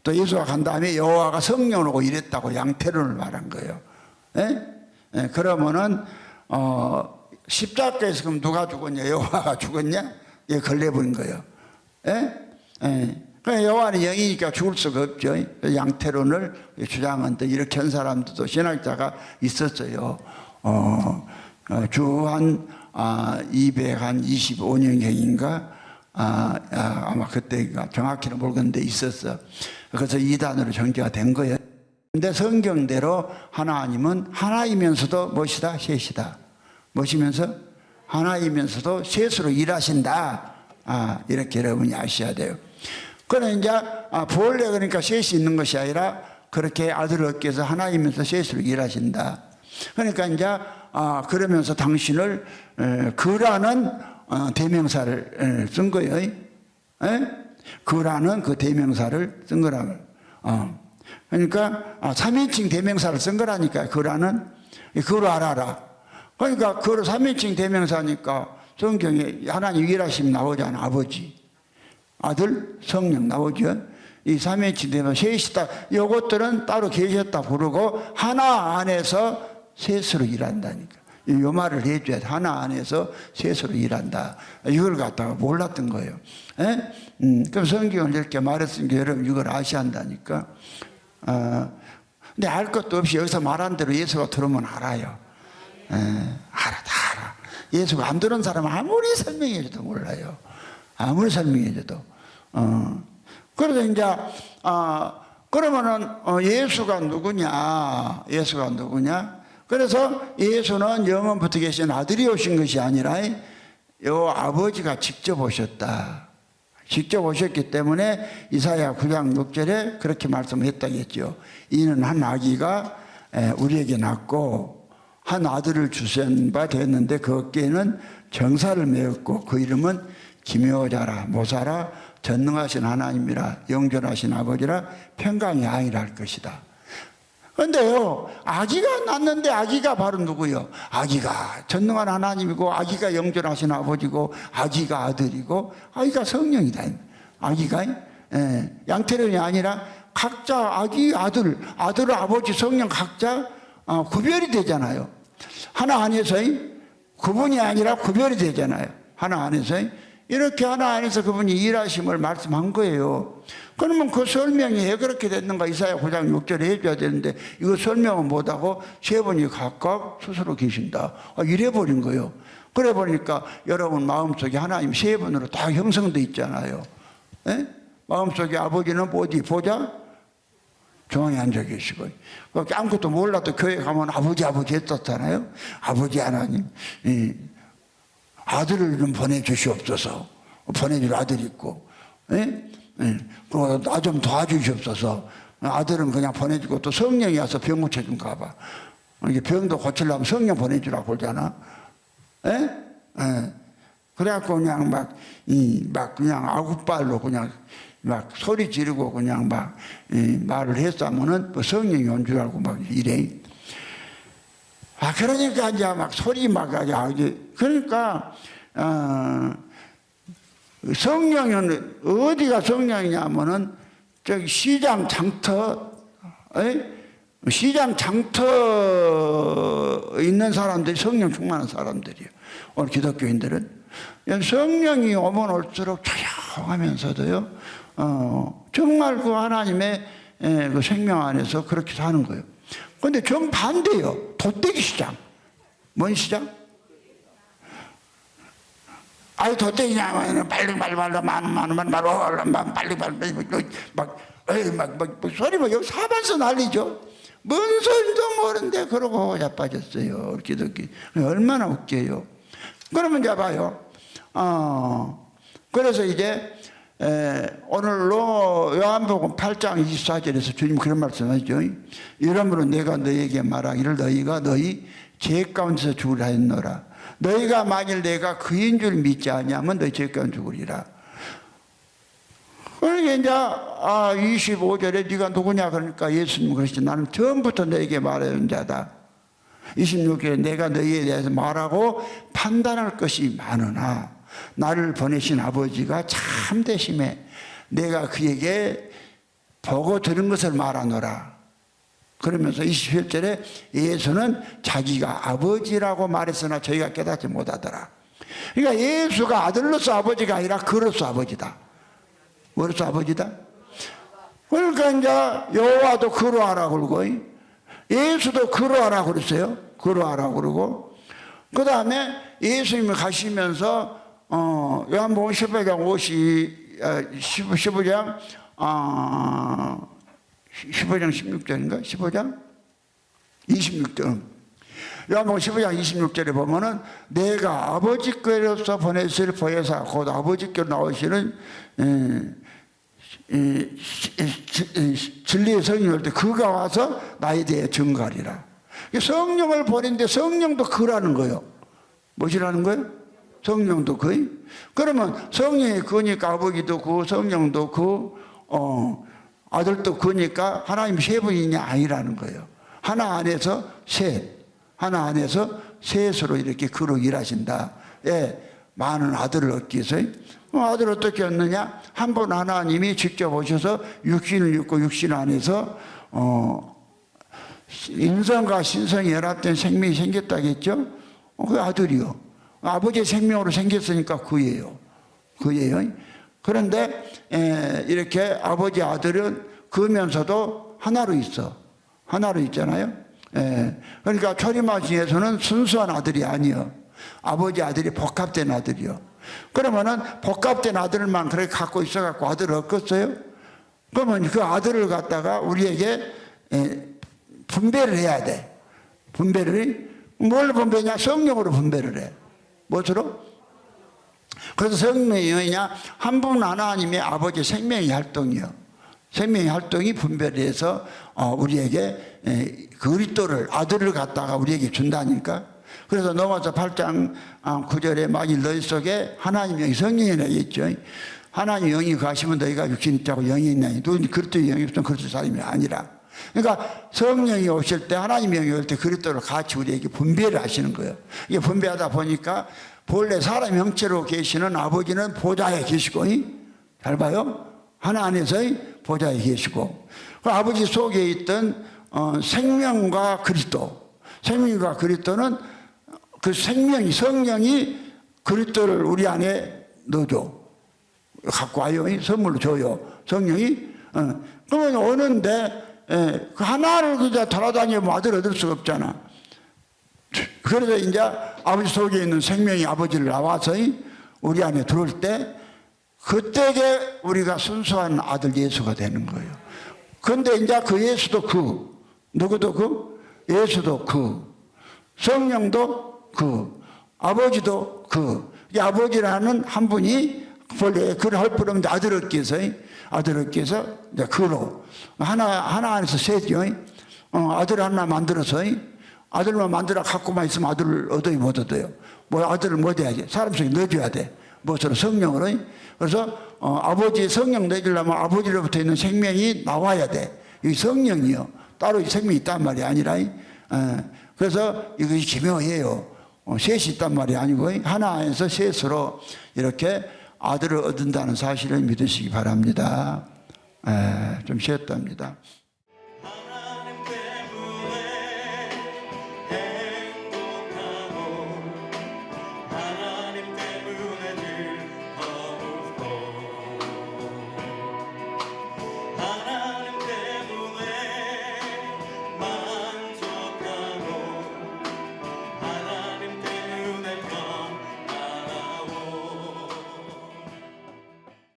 또 예수가 간 다음에 여호와가 성령으로 오고 이랬다고 양태론을 말한 거예요. 그러면은 십자가에서 그럼 누가 죽었냐? 여호와가 죽었냐? 예, 걸려버린 거예요. 그러니까 여호와는 영이니까 죽을 수가 없죠. 양태론을 주장한 이렇게 한 사람들도 신학자가 있었어요. 주한 225년경인가 아마 그때가 정확히는 모르겠는데 있었어. 그래서 이단으로 정제가 된 거예요. 근데 성경대로 하나님은 하나이면서도 무엇이다? 셋이다. 무엇이면서? 하나이면서도 셋으로 일하신다. 이렇게 여러분이 아셔야 돼요. 그러나 이제 본래 그러니까 셋이 있는 것이 아니라 그렇게 아들을 얻기 위해서 하나이면서 셋으로 일하신다. 그러니까 이제 그러면서 당신을 그라는 대명사를 쓴 거예요. 그라는 그 대명사를 쓴 거라고. 그러니까 3인칭 대명사를 쓴 거라니까. 그라는 그로 알아라. 그러니까 그로 3인칭 대명사니까 성경에 하나님 일하심 나오잖아. 아버지, 아들, 성령 나오죠. 이 3인칭 대명사 셋이다. 이것들은 따로 계셨다 부르고 하나 안에서 셋으로 일한다니까. 이 말을 해줘야 돼. 하나 안에서 셋으로 일한다. 이걸 갖다가 몰랐던 거예요. 그럼 성경을 이렇게 말했으니까 여러분 이걸 아셔야 한다니까. 근데 알 것도 없이 여기서 말한 대로 예수가 들으면 알아요. 알아, 다 알아. 예수가 안 들은 사람은 아무리 설명해줘도 몰라요. 아무리 설명해줘도. 그래서 이제, 그러면은, 예수가 누구냐? 예수가 누구냐? 그래서 예수는 영원부터 계신 아들이 오신 것이 아니라 요 아버지가 직접 오셨다. 직접 오셨기 때문에 이사야 9장 6절에 그렇게 말씀했다겠죠. 이는 한 아기가 우리에게 낳고 한 아들을 주신 바 되었는데 그 어깨에는 정사를 메었고 그 이름은 기묘자라 모사라 전능하신 하나님이라 영존하신 아버지라 평강의 아이라 할 것이다. 근데요, 아기가 낳는데 아기가 바로 누구요? 아기가 전능한 하나님이고, 아기가 영존하신 아버지고, 아기가 아들이고, 아기가 성령이다. 아기가, 양태련이 아니라 각자 아기, 아들, 아버지, 성령 각자 구별이 되잖아요. 하나 안에서 구분이 아니라 구별이 되잖아요. 하나 안에서. 이렇게 하나 안에서 그분이 일하심을 말씀한 거예요. 그러면 그 설명이 왜 그렇게 됐는가 이사야 9장 6절에 해줘야 되는데 이거 설명은 못하고 세 분이 각각 스스로 계신다. 이래버린 거예요. 그래 보니까 여러분 마음속에 하나님 세 분으로 다 형성돼 있잖아요. 에? 마음속에 아버지는 어디 보자? 중앙에 앉아 계시고 아무것도 몰라도 교회 가면 아버지 했었잖아요. 아버지 하나님 아들을 좀 보내주시옵소서. 보내줄 아들이 있고 그리고 나 좀 도와주시옵소서. 아들은 그냥 보내주고 또 성령이 와서 병 고쳐준 가봐. 이게 병도 고치려면 성령 보내주라고 그러잖아. 그래갖고 그냥 막 그냥 아구발로 그냥 막 소리 지르고 그냥 막 말을 했으면은 뭐 성령이 온 줄 알고 막 이래. 그러니까 이제 막 소리 막 그러니까 성령은 어디가 성령이냐면은 저기 시장 장터 있는 사람들이 성령 충만한 사람들이에요. 오늘 기독교인들은 성령이 오면 올수록 조용하면서도요 정말 그 하나님의 그 생명 안에서 그렇게 사는 거예요. 근데 정반대요. 돗대기 시장. 뭔 시장? 아이 돗대기냐면 빨리 막 소리 막 여기 사반서 난리죠. 뭔 소리도 모르는데 그러고 자빠졌어요. 기독교 얼마나 웃겨요. 그러면 이제 봐요. 그래서 이제 오늘로 요한복음 8장 24절에서 주님 그런 말씀하죠. 이러므로 내가 너희에게 말하기를 너희가 너희 죄 가운데서 죽으라 했노라. 너희가 만일 내가 그인 줄 믿지 아니하면 너희 죄 가운데 죽으리라. 그러니까 이제 25절에 네가 누구냐 그러니까 예수님 그러시죠. 나는 처음부터 너에게 말하는 자다. 26절에 내가 너희에 대해서 말하고 판단할 것이 많으나 나를 보내신 아버지가 참되심에 내가 그에게 보고 들은 것을 말하노라. 그러면서 27절에 예수는 자기가 아버지라고 말했으나 저희가 깨닫지 못하더라. 그러니까 예수가 아들로서 아버지가 아니라 그로서 아버지다. 뭐로서 아버지다? 그러니까 이제 여호와도 그로 하라 그러고 예수도 그로 하라 그랬어요. 그로 하라 그러고 그 다음에 예수님이 가시면서 요한복음 15장 15장 16절인가? 15장 26절. 요한복음 15장 26절에 보면은 내가 아버지께로서 보내실 보혜사 곧 아버지께로 나오시는 진리의 성령이 올 때 그가 와서 나에 대해 증거하리라. 성령을 보낸데 성령도 그라는 거예요. 무엇이라는 거예요? 성령도 그이. 그러면 성령이 그니까 아버지도 그 성령도 그 아들도 그니까 하나님 세 분이냐 아니라는 거예요. 하나 안에서 셋, 하나 안에서 셋으로 이렇게 그로 일하신다. 많은 아들을 얻기 위해서. 아들을 어떻게 얻느냐? 한 분 하나님이 직접 오셔서 육신을 입고 육신 안에서 인성과 신성이 연합된 생명이 생겼다겠죠? 그 아들이요. 아버지의 생명으로 생겼으니까 그예요. 그런데 이렇게 아버지 아들은 그면서도 하나로 있어. 하나로 있잖아요. 그러니까 초림하신에서는 순수한 아들이 아니요. 아버지 아들이 복합된 아들이요. 그러면은 복합된 아들만 그렇게 갖고 있어갖고 아들을 얻겠어요? 그러면 그 아들을 갖다가 우리에게 분배를 해야 돼. 뭘 분배냐? 성령으로 분배를 해. 무엇으로? 그래서 성령이 뭐냐? 한 분 하나님의 아버지 생명의 활동이요. 생명의 활동이 분배를 해서 우리에게 그리스도를 아들을 갖다가 우리에게 준다니까. 그래서 넘어서 8장 9절에 만일 너희 속에 하나님의 영이 성령이라 했죠. 하나님 영이 가시면 너희가 육신이 있다고 영이 있나니 누군 그리스도의 영이 없으면 그리스도 사람이 아니라. 그러니까 성령이 오실 때, 하나님의 영이 올 때 그리스도를 같이 우리에게 분배를 하시는 거예요. 이게 분배하다 보니까 본래 사람 형체로 계시는 아버지는 보좌에 계시고, 잘 봐요. 하나 안에서 보좌에 계시고, 그 아버지 속에 있던 생명과 그리스도, 생명과 그리스도는 그 생명이, 성령이 그리스도를 우리 안에 넣어줘. 갖고 와요. 선물로 줘요. 성령이. 그러면 오는데, 그 하나를 그저 돌아다니면 아들 얻을 수가 없잖아. 그래서 이제 아버지 속에 있는 생명이 아버지를 나와서 우리 안에 들어올 때, 그때에 우리가 순수한 아들 예수가 되는 거예요. 근데 이제 그 예수도 누구도 예수도 성령도 아버지도 이 아버지라는 한 분이 본래 그를 할 뿐 없는데 아들 얻기 위해서 이제 그로 하나 안에서 셋이요. 아들 하나 만들어서 아들만 만들어 갖고만 있으면 아들을 얻어야 못 얻어요. 뭐 아들을 못 해야지. 사람 속에 넣어줘야 돼. 무엇으로? 성령으로. 그래서 아버지 성령 내주려면 아버지로부터 있는 생명이 나와야 돼. 이 성령이요. 따로 생명이 있단 말이 아니라. 그래서 이것이 기묘해요. 셋이 있단 말이 아니고 하나에서 셋으로 이렇게 아들을 얻는다는 사실을 믿으시기 바랍니다. 좀 쉬었답니다.